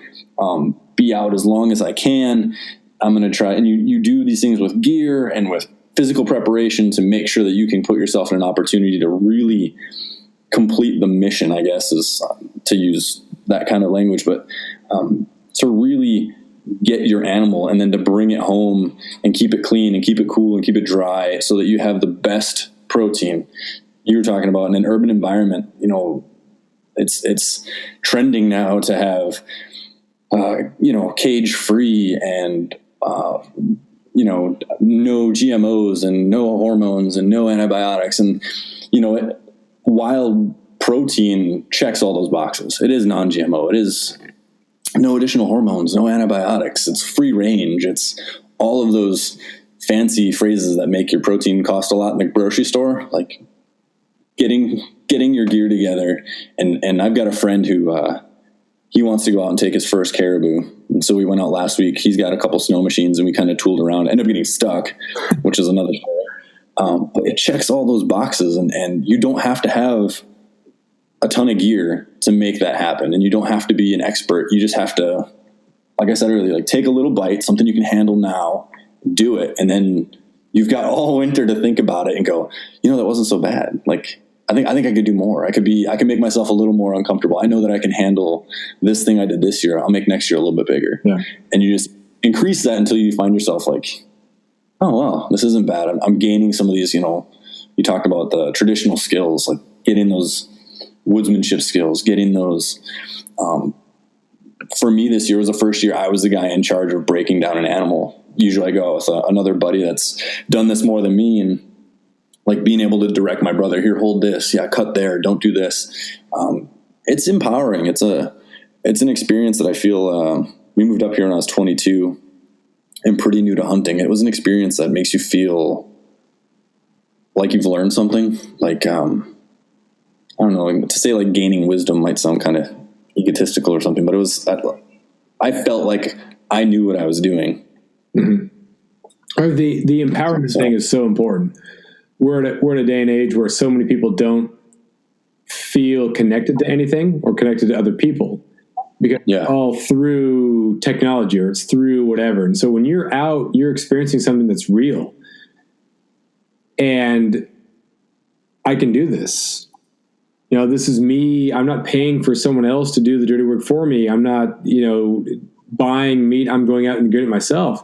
be out as long as I can. I'm going to try, and you do these things with gear and with physical preparation to make sure that you can put yourself in an opportunity to really complete the mission, I guess, is to use that kind of language, but to really get your animal and then to bring it home and keep it clean and keep it cool and keep it dry so that you have the best protein. You were talking about in an urban environment, it's trending now to have, cage free and, no GMOs and no hormones and no antibiotics. And, wild protein checks all those boxes. It is non-GMO. It is no additional hormones, no antibiotics. It's free range. It's all of those fancy phrases that make your protein cost a lot in the grocery store, like getting your gear together. And I've got a friend who, he wants to go out and take his first caribou. And so we went out last week. He's got a couple snow machines and we kind of tooled around, ended up getting stuck, which is another story. But it checks all those boxes, and you don't have to have a ton of gear to make that happen. And you don't have to be an expert. You just have to, like I said earlier, like take a little bite, something you can handle now, do it. And then you've got all winter to think about it and go, that wasn't so bad. Like, I think I could do more. I can make myself a little more uncomfortable. I know that I can handle this thing I did this year. I'll make next year a little bit bigger. Yeah. And you just increase that until you find yourself like, oh, wow, this isn't bad. I'm gaining some of these, you talked about the traditional skills, like getting those woodsmanship skills, getting those, for me this year was the first year I was the guy in charge of breaking down an animal. Usually I go with another buddy that's done this more than me, and like being able to direct my brother, here, hold this. Yeah, cut there. Don't do this. It's empowering. It's an experience that I feel, we moved up here when I was 22 and pretty new to hunting. It was an experience that makes you feel like you've learned something. Like, I don't know, to say like gaining wisdom might sound kind of egotistical or something, but I felt like I knew what I was doing. Mm-hmm. The empowerment thing is so important. We're at a day and age where so many people don't feel connected to anything or connected to other people because it's all through technology or it's through whatever. And so when you're out, you're experiencing something that's real. And I can do this. This is me. I'm not paying for someone else to do the dirty work for me. I'm not, buying meat. I'm going out and doing it myself.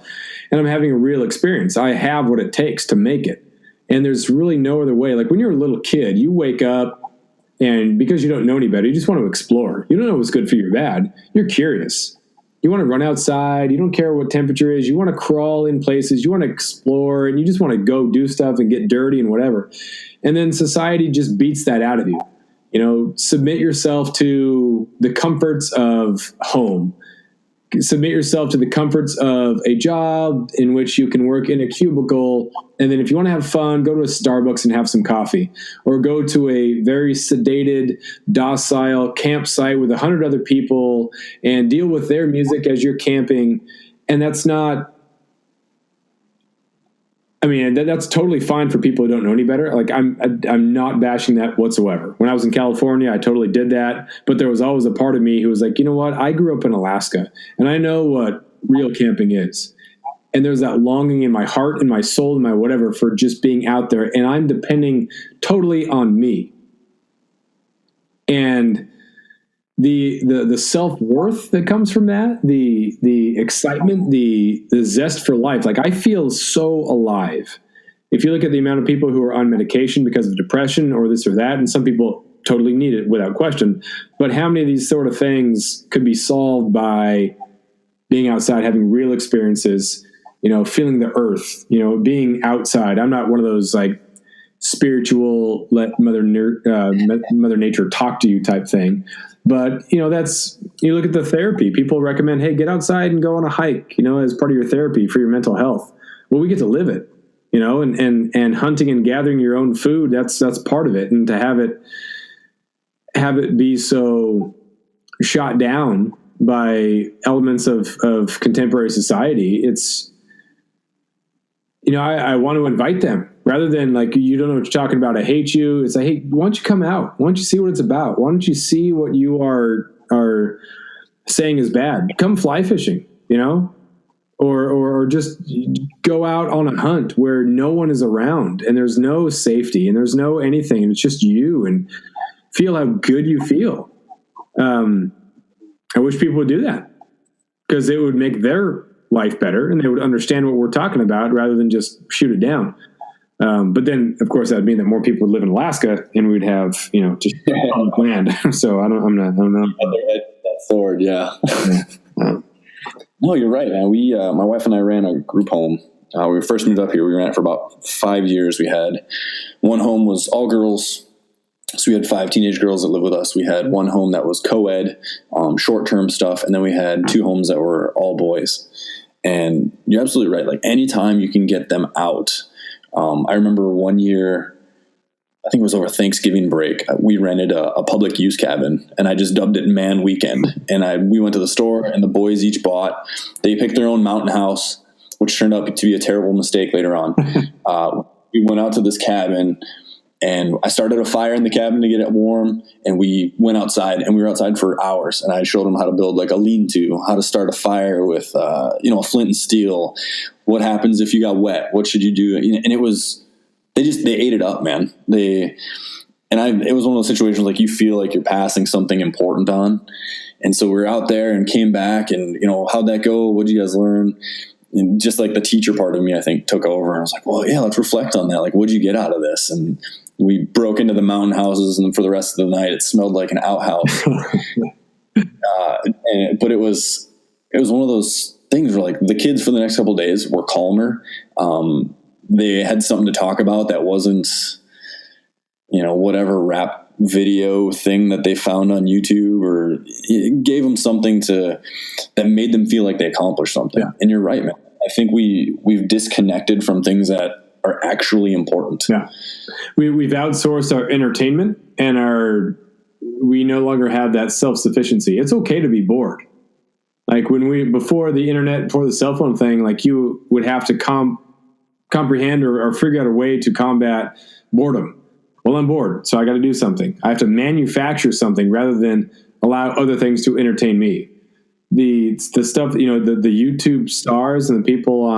And I'm having a real experience. I have what it takes to make it. And there's really no other way. Like when you're a little kid, you wake up and because you don't know any better, you just want to explore. You don't know what's good for you or bad. You're curious. You want to run outside. You don't care what temperature is. You want to crawl in places. You want to explore and you just want to go do stuff and get dirty and whatever. And then society just beats that out of you. Submit yourself to the comforts of home. Submit yourself to the comforts of a job in which you can work in a cubicle. And then if you want to have fun, go to a Starbucks and have some coffee, or go to a very sedated, docile campsite with 100 other people and deal with their music as you're camping. And that's not I mean, that's totally fine for people who don't know any better. Like I'm not bashing that whatsoever. When I was in California, I totally did that. But there was always a part of me who was like, you know what? I grew up in Alaska and I know what real camping is. And there's that longing in my heart and my soul and my whatever for just being out there. And I'm depending totally on me. And the self-worth that comes from that, the excitement, the zest for life. Like I feel so alive. If you look at the amount of people who are on medication because of depression or this or that, and some people totally need it without question, but how many of these sort of things could be solved by being outside, having real experiences, feeling the earth, being outside. I'm not one of those like spiritual, let Mother Nature talk to you type thing. But, that's, you look at the therapy. People recommend, hey, get outside and go on a hike, as part of your therapy for your mental health. Well, we get to live it, and hunting and gathering your own food, that's part of it. And to have it be so shot down by elements of contemporary society, it's, I want to invite them rather than like, you don't know what you're talking about, I hate you. It's like, hey, why don't you come out? Why don't you see what it's about? Why don't you see what you are saying is bad? Come fly fishing, or just go out on a hunt where no one is around and there's no safety and there's no anything. And it's just you, and feel how good you feel. I wish people would do that because it would make their life better and they would understand what we're talking about rather than just shoot it down. But then, of course, that would mean that more people would live in Alaska and we'd have, just land. So I don't know. That sword, yeah. No, you're right, man. We, my wife and I ran a group home. When we first moved up here, we ran it for about 5 years. We had one home was all girls. So we had 5 teenage girls that lived with us. We had one home that was co-ed, short-term stuff. And then we had 2 homes that were all boys. And you're absolutely right. Like anytime you can get them out. I remember one year, I think it was over Thanksgiving break, we rented a public use cabin and I just dubbed it Man Weekend. And we went to the store and the boys each they picked their own mountain house, which turned out to be a terrible mistake later on. We went out to this cabin and I started a fire in the cabin to get it warm. And we went outside and we were outside for hours. And I showed them how to build like a lean-to, how to start a fire with, a flint and steel. What happens if you got wet? What should you do? And it was, they ate it up, man. It was one of those situations like you feel like you're passing something important on. And so we were out there and came back and, how'd that go? What'd you guys learn? And just like the teacher part of me, I think, took over. And I was like, well, yeah, let's reflect on that. Like, what'd you get out of this? And we broke into the mountain houses, and for the rest of the night, it smelled like an outhouse. But it was one of those things where like the kids for the next couple of days were calmer. They had something to talk about that wasn't, whatever rap video thing that they found on YouTube, or it gave them something that made them feel like they accomplished something. Yeah. And you're right, man. I think we've disconnected from things that are actually important. Yeah. We've outsourced our entertainment and we no longer have that self-sufficiency. It's okay to be bored. Like before the internet, before the cell phone thing, like you would have to comprehend or figure out a way to combat boredom. Well, I'm bored, so I got to do something. I have to manufacture something rather than allow other things to entertain me. The stuff, the YouTube stars and the people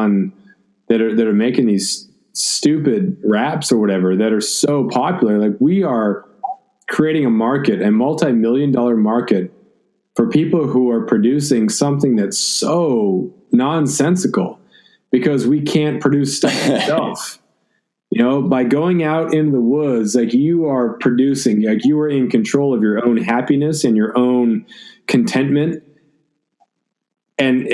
that are making these stupid raps or whatever that are so popular, like we are creating a market, a multi-million-dollar market for people who are producing something that's so nonsensical because we can't produce stuff ourselves. By going out into the woods, like you are producing, like you are in control of your own happiness and your own contentment. And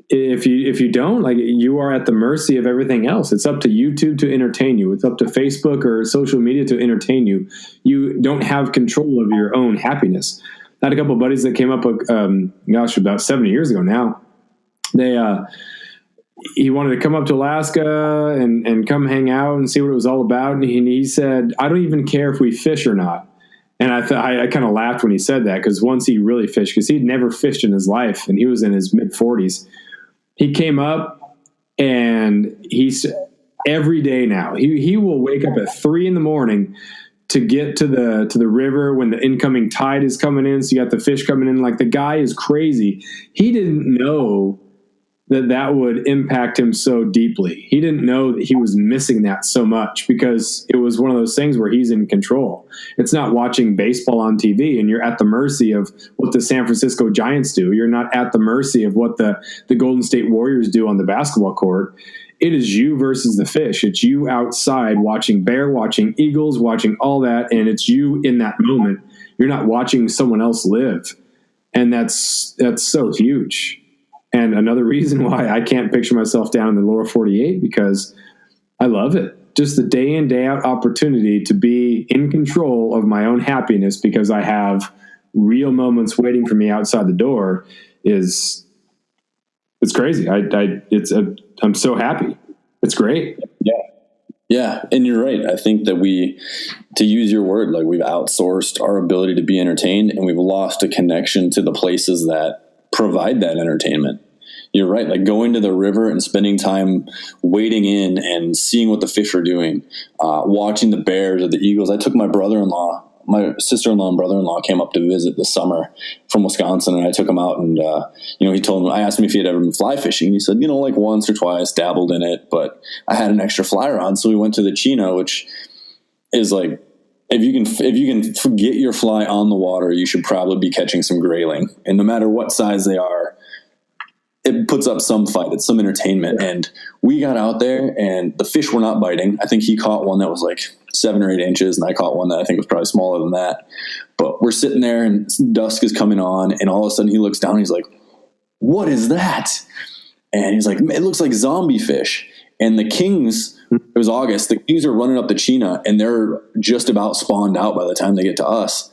if you don't, like you are at the mercy of everything else. It's up to YouTube to entertain you. It's up to Facebook or social media to entertain you. You don't have control of your own happiness. I had a couple of buddies that came up, about 7 years ago now. He wanted to come up to Alaska and come hang out and see what it was all about. And he said, I don't even care if we fish or not. And I kind of laughed when he said that, because once he really fished, because he'd never fished in his life and he was in his mid-40s. He came up And he's every day now, he will wake up at 3 a.m. to get to the river when the incoming tide is coming in. So you got the fish coming in. Like, the guy is crazy. He didn't know that would impact him so deeply. He didn't know that he was missing that so much, because it was one of those things where he's in control. It's not watching baseball on TV and you're at the mercy of what the San Francisco Giants do. You're not at the mercy of what the Golden State Warriors do on the basketball court. It is you versus the fish. It's you outside watching bear, watching eagles, watching all that, and it's you in that moment. You're not watching someone else live. And that's so huge. And another reason why I can't picture myself down in the lower 48, because I love it. Just the day in, day out opportunity to be in control of my own happiness, because I have real moments waiting for me outside the door, it's crazy. I'm so happy. It's great. Yeah. And you're right. I think that to use your word, like, we've outsourced our ability to be entertained, and we've lost a connection to the places that provide that entertainment. You're right. Like, going to the river and spending time wading in and seeing what the fish are doing, watching the bears or the eagles. I took my sister-in-law and brother-in-law came up to visit this summer from Wisconsin, and I took him out, and he told me, I asked him if he had ever been fly fishing. And he said, like once or twice, dabbled in it, but I had an extra fly rod. So we went to the Chino, which is like, if you can forget your fly on the water, you should probably be catching some grayling. And no matter what size they are, it puts up some fight. It's some entertainment. And we got out there, and the fish were not biting. I think he caught one that was like 7 or 8 inches, and I caught one that I think was probably smaller than that. But we're sitting there, and dusk is coming on, and all of a sudden he looks down, and he's like, "What is that?" And he's like, "It looks like zombie fish." And the kings, it was August, the kings are running up the Chena, and they're just about spawned out by the time they get to us.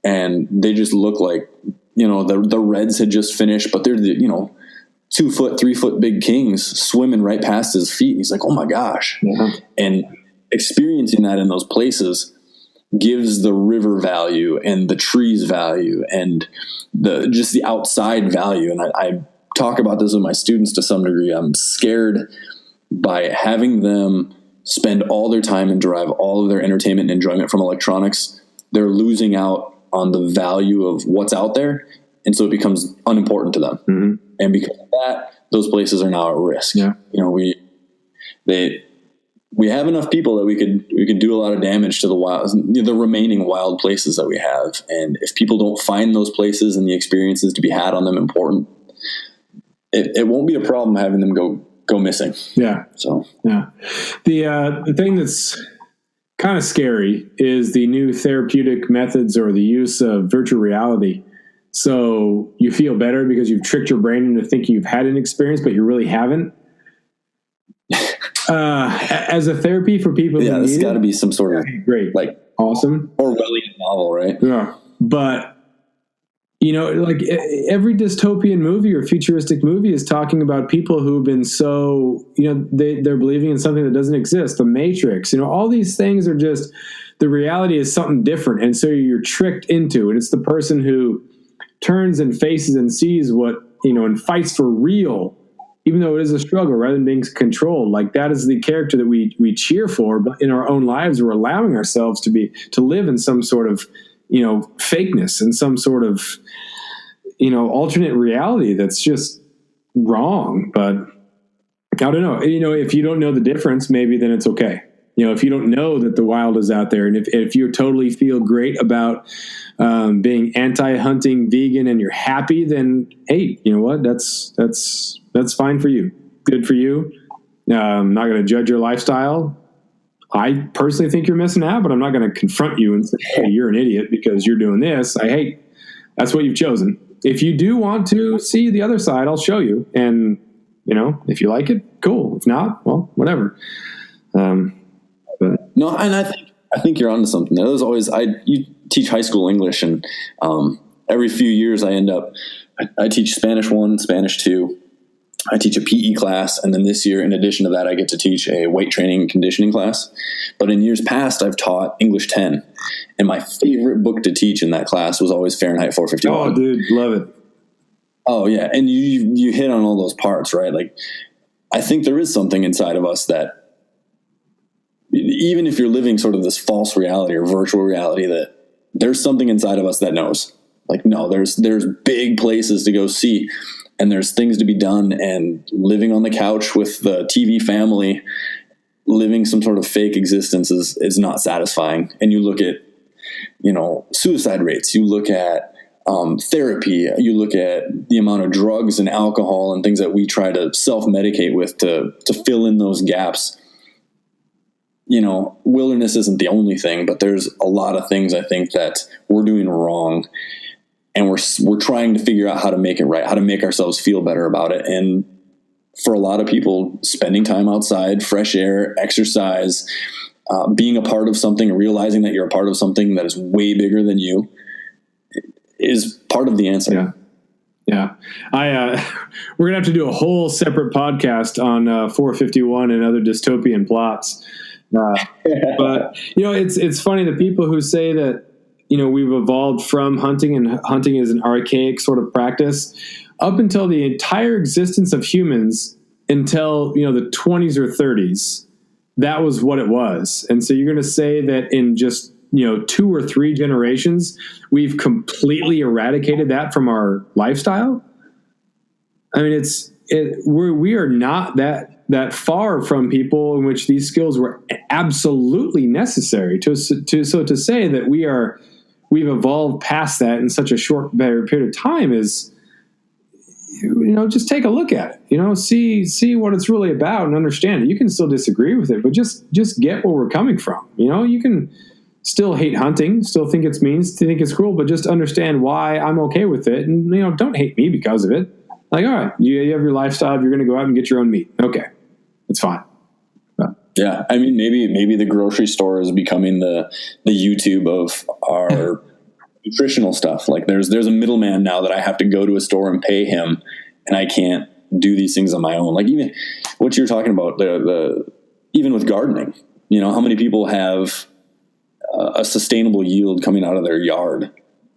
And they just look like, the reds had just finished, but they're 2 foot, 3 foot big kings swimming right past his feet. And he's like, "Oh my gosh." Yeah. And experiencing that in those places gives the river value and the trees value and just the outside value. And I talk about this with my students to some degree. I'm scared by having them spend all their time and derive all of their entertainment and enjoyment from electronics. They're losing out on the value of what's out there. And so it becomes unimportant to them. Mm-hmm. And because of that, those places are now at risk. Yeah. We have enough people that we could do a lot of damage to the remaining wild places that we have. And if people don't find those places and the experiences to be had on them important, it won't be a problem having them go missing. Yeah. So yeah, the thing that's kind of scary is the new therapeutic methods or the use of virtual reality. So you feel better because you've tricked your brain into thinking you've had an experience, but you really haven't. As a therapy for people, yeah, there's got to be some sort of great, like awesome Orwellian novel, right? Yeah, but like every dystopian movie or futuristic movie is talking about people who've been so they're believing in something that doesn't exist. The Matrix, all these things are just the reality is something different, and so you're tricked into it. It's the person who turns and faces and sees what and fights for real, even though it is a struggle, rather than being controlled. Like, that is the character that we cheer for, but in our own lives we're allowing ourselves to live in some sort of fakeness and some sort of alternate reality that's just wrong. But I don't know, if you don't know the difference, maybe then it's okay. If you don't know that the wild is out there, and if you totally feel great about being anti-hunting vegan and you're happy, then hey, you know what? That's fine for you. Good for you. I'm not going to judge your lifestyle. I personally think you're missing out, but I'm not going to confront you and say, "Hey, you're an idiot because you're doing this." That's what you've chosen. If you do want to see the other side, I'll show you. And if you like it, cool. If not, well, whatever. No, and I think you're onto something. There's always you teach high school English, and every few years I teach Spanish 1 and Spanish 2. I teach a PE class, and then this year, in addition to that, I get to teach a weight training and conditioning class. But in years past, I've taught English 10, and my favorite book to teach in that class was always Fahrenheit 451. Oh, dude, love it. Oh yeah, and you hit on all those parts, right? Like, I think there is something inside of us that, even if you're living sort of this false reality or virtual reality, that there's something inside of us that knows, like, no, there's big places to go see, and there's things to be done, and living on the couch with the TV family, living some sort of fake existence is not satisfying. And you look at, suicide rates, you look at therapy, you look at the amount of drugs and alcohol and things that we try to self-medicate with to fill in those gaps. Wilderness isn't the only thing, but there's a lot of things I think that we're doing wrong, and we're trying to figure out how to make it right, how to make ourselves feel better about it. And for a lot of people, spending time outside, fresh air, exercise, being a part of something, and realizing that you're a part of something that is way bigger than you is part of the answer. Yeah. We're gonna have to do a whole separate podcast on 451 and other dystopian plots. But it's funny, the people who say that we've evolved from hunting, and hunting is an archaic sort of practice, up until the entire existence of humans, until the 20s or 30s, that was what it was. And so you're going to say that in just 2 or 3 generations, we've completely eradicated that from our lifestyle? I mean, we are not that far from people in which these skills were absolutely necessary. So to say that we've evolved past that in such a short period of time is, just take a look at it, see what it's really about and understand it. You can still disagree with it, but just get where we're coming from. You can still hate hunting, still think it's mean, still think it's cruel, but just understand why I'm okay with it. And, don't hate me because of it. Like, all right, you have your lifestyle. You're going to go out and get your own meat. Okay. It's fine. Yeah. I mean, maybe the grocery store is becoming the YouTube of our nutritional stuff. Like there's a middleman now that I have to go to a store and pay him, and I can't do these things on my own. Like even what you're talking about, even with gardening, how many people have a sustainable yield coming out of their yard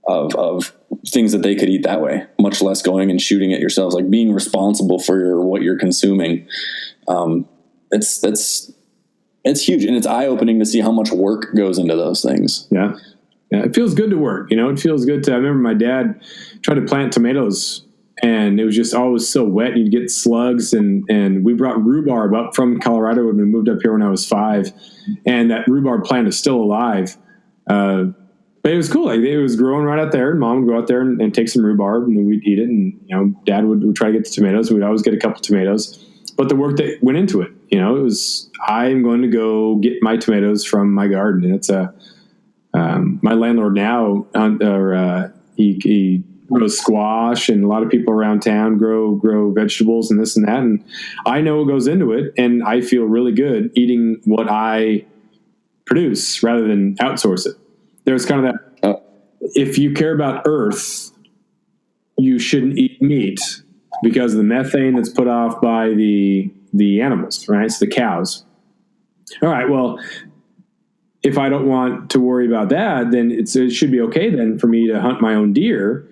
of things that they could eat that way, much less going and shooting at yourselves, like being responsible for what you're consuming. It's huge, and it's eye-opening to see how much work goes into those things. Yeah, it feels good to work. It feels good to. I remember my dad tried to plant tomatoes, and it was just always so wet, and you'd get slugs. And we brought rhubarb up from Colorado when we moved up here when I was 5, and that rhubarb plant is still alive. But it was cool. Like it was growing right out there, and Mom would go out there and take some rhubarb, and we'd eat it. And Dad would try to get the tomatoes, and we'd always get a couple tomatoes. But the work that went into it, it was, I'm going to go get my tomatoes from my garden. And it's my landlord now, he grows squash, and a lot of people around town grow vegetables and this and that. And I know what goes into it, and I feel really good eating what I produce rather than outsource it. There's kind of that, if you care about Earth, you shouldn't eat meat, because of the methane that's put off by the animals, right? So the cows. All right, well, if I don't want to worry about that, then it should be okay then for me to hunt my own deer,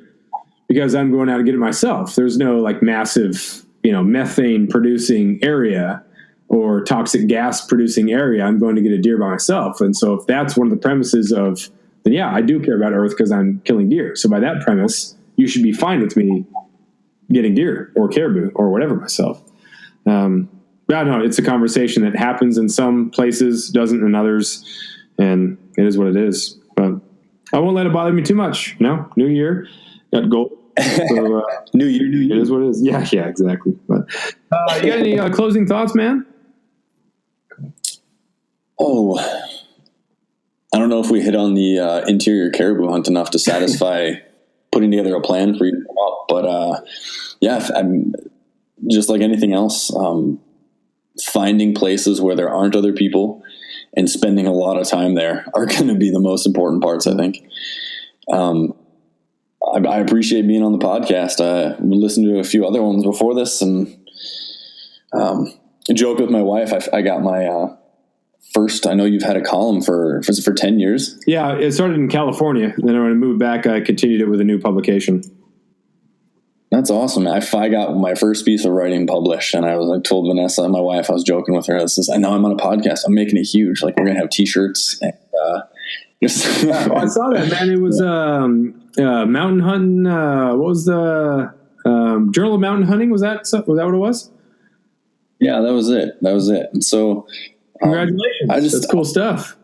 because I'm going out and get it myself. There's no like massive, methane producing area or toxic gas producing area. I'm going to get a deer by myself. And so if that's one of the premises of, then yeah, I do care about Earth because I'm killing deer. So by that premise, you should be fine with me getting deer or caribou or whatever myself. I don't know. It's a conversation that happens in some places, doesn't in others, and it is what it is. But I won't let it bother me too much. New year, got goal. So, New year. It is what it is. Yeah, exactly. But you got any closing thoughts, man? Oh, I don't know if we hit on the interior caribou hunt enough to satisfy putting together a plan for you to come up. But yeah, I'm just like anything else, finding places where there aren't other people and spending a lot of time there are going to be the most important parts, I think. I appreciate being on the podcast. I listened to a few other ones before this, and joked with my wife. I got my first. I know you've had a column for 10 years. Yeah, it started in California. Then when I moved back, I continued it with a new publication. That's awesome. I got my first piece of writing published, and I told Vanessa, my wife, I was joking with her. I know I'm on a podcast. I'm making it huge. Like, we're going to have t-shirts. And, I saw that, man. It was mountain hunting. What was the Journal of Mountain Hunting? Was that what it was? Yeah, that was it. And so, congratulations. That's cool stuff.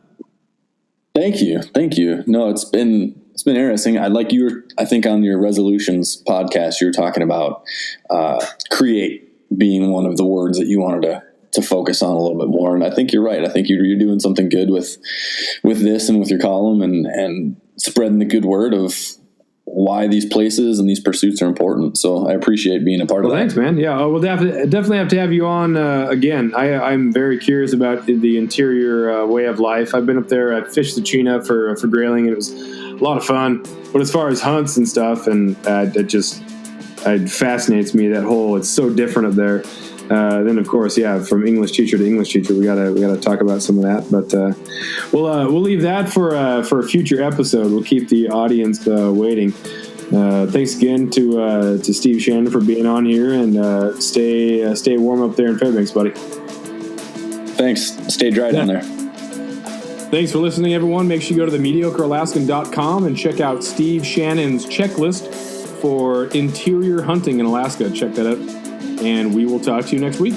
Thank you. No, it's been interesting. I think on your resolutions podcast, you were talking about create being one of the words that you wanted to focus on a little bit more. And I think you're right. I think you're doing something good with this and with your column and spreading the good word of why these places and these pursuits are important. So I appreciate being a part of that. Thanks, man. Yeah, we'll definitely have to have you on again. I'm very curious about the interior way of life. I've been up there. I fished the Chena for grayling, and it was a lot of fun. But as far as hunts and stuff, and it fascinates me, that whole, it's so different up there. Then of course, from English teacher to English teacher, we gotta talk about some of that. But we'll leave that for a future episode. We'll keep the audience waiting. Thanks again to Steve Shannon for being on here, and stay warm up there in Fairbanks, buddy. Thanks. Stay dry down there. Thanks for listening, everyone. Make sure you go to themediocrealaskan.com and check out Steve Shannon's checklist for interior hunting in Alaska. Check that out. And we will talk to you next week.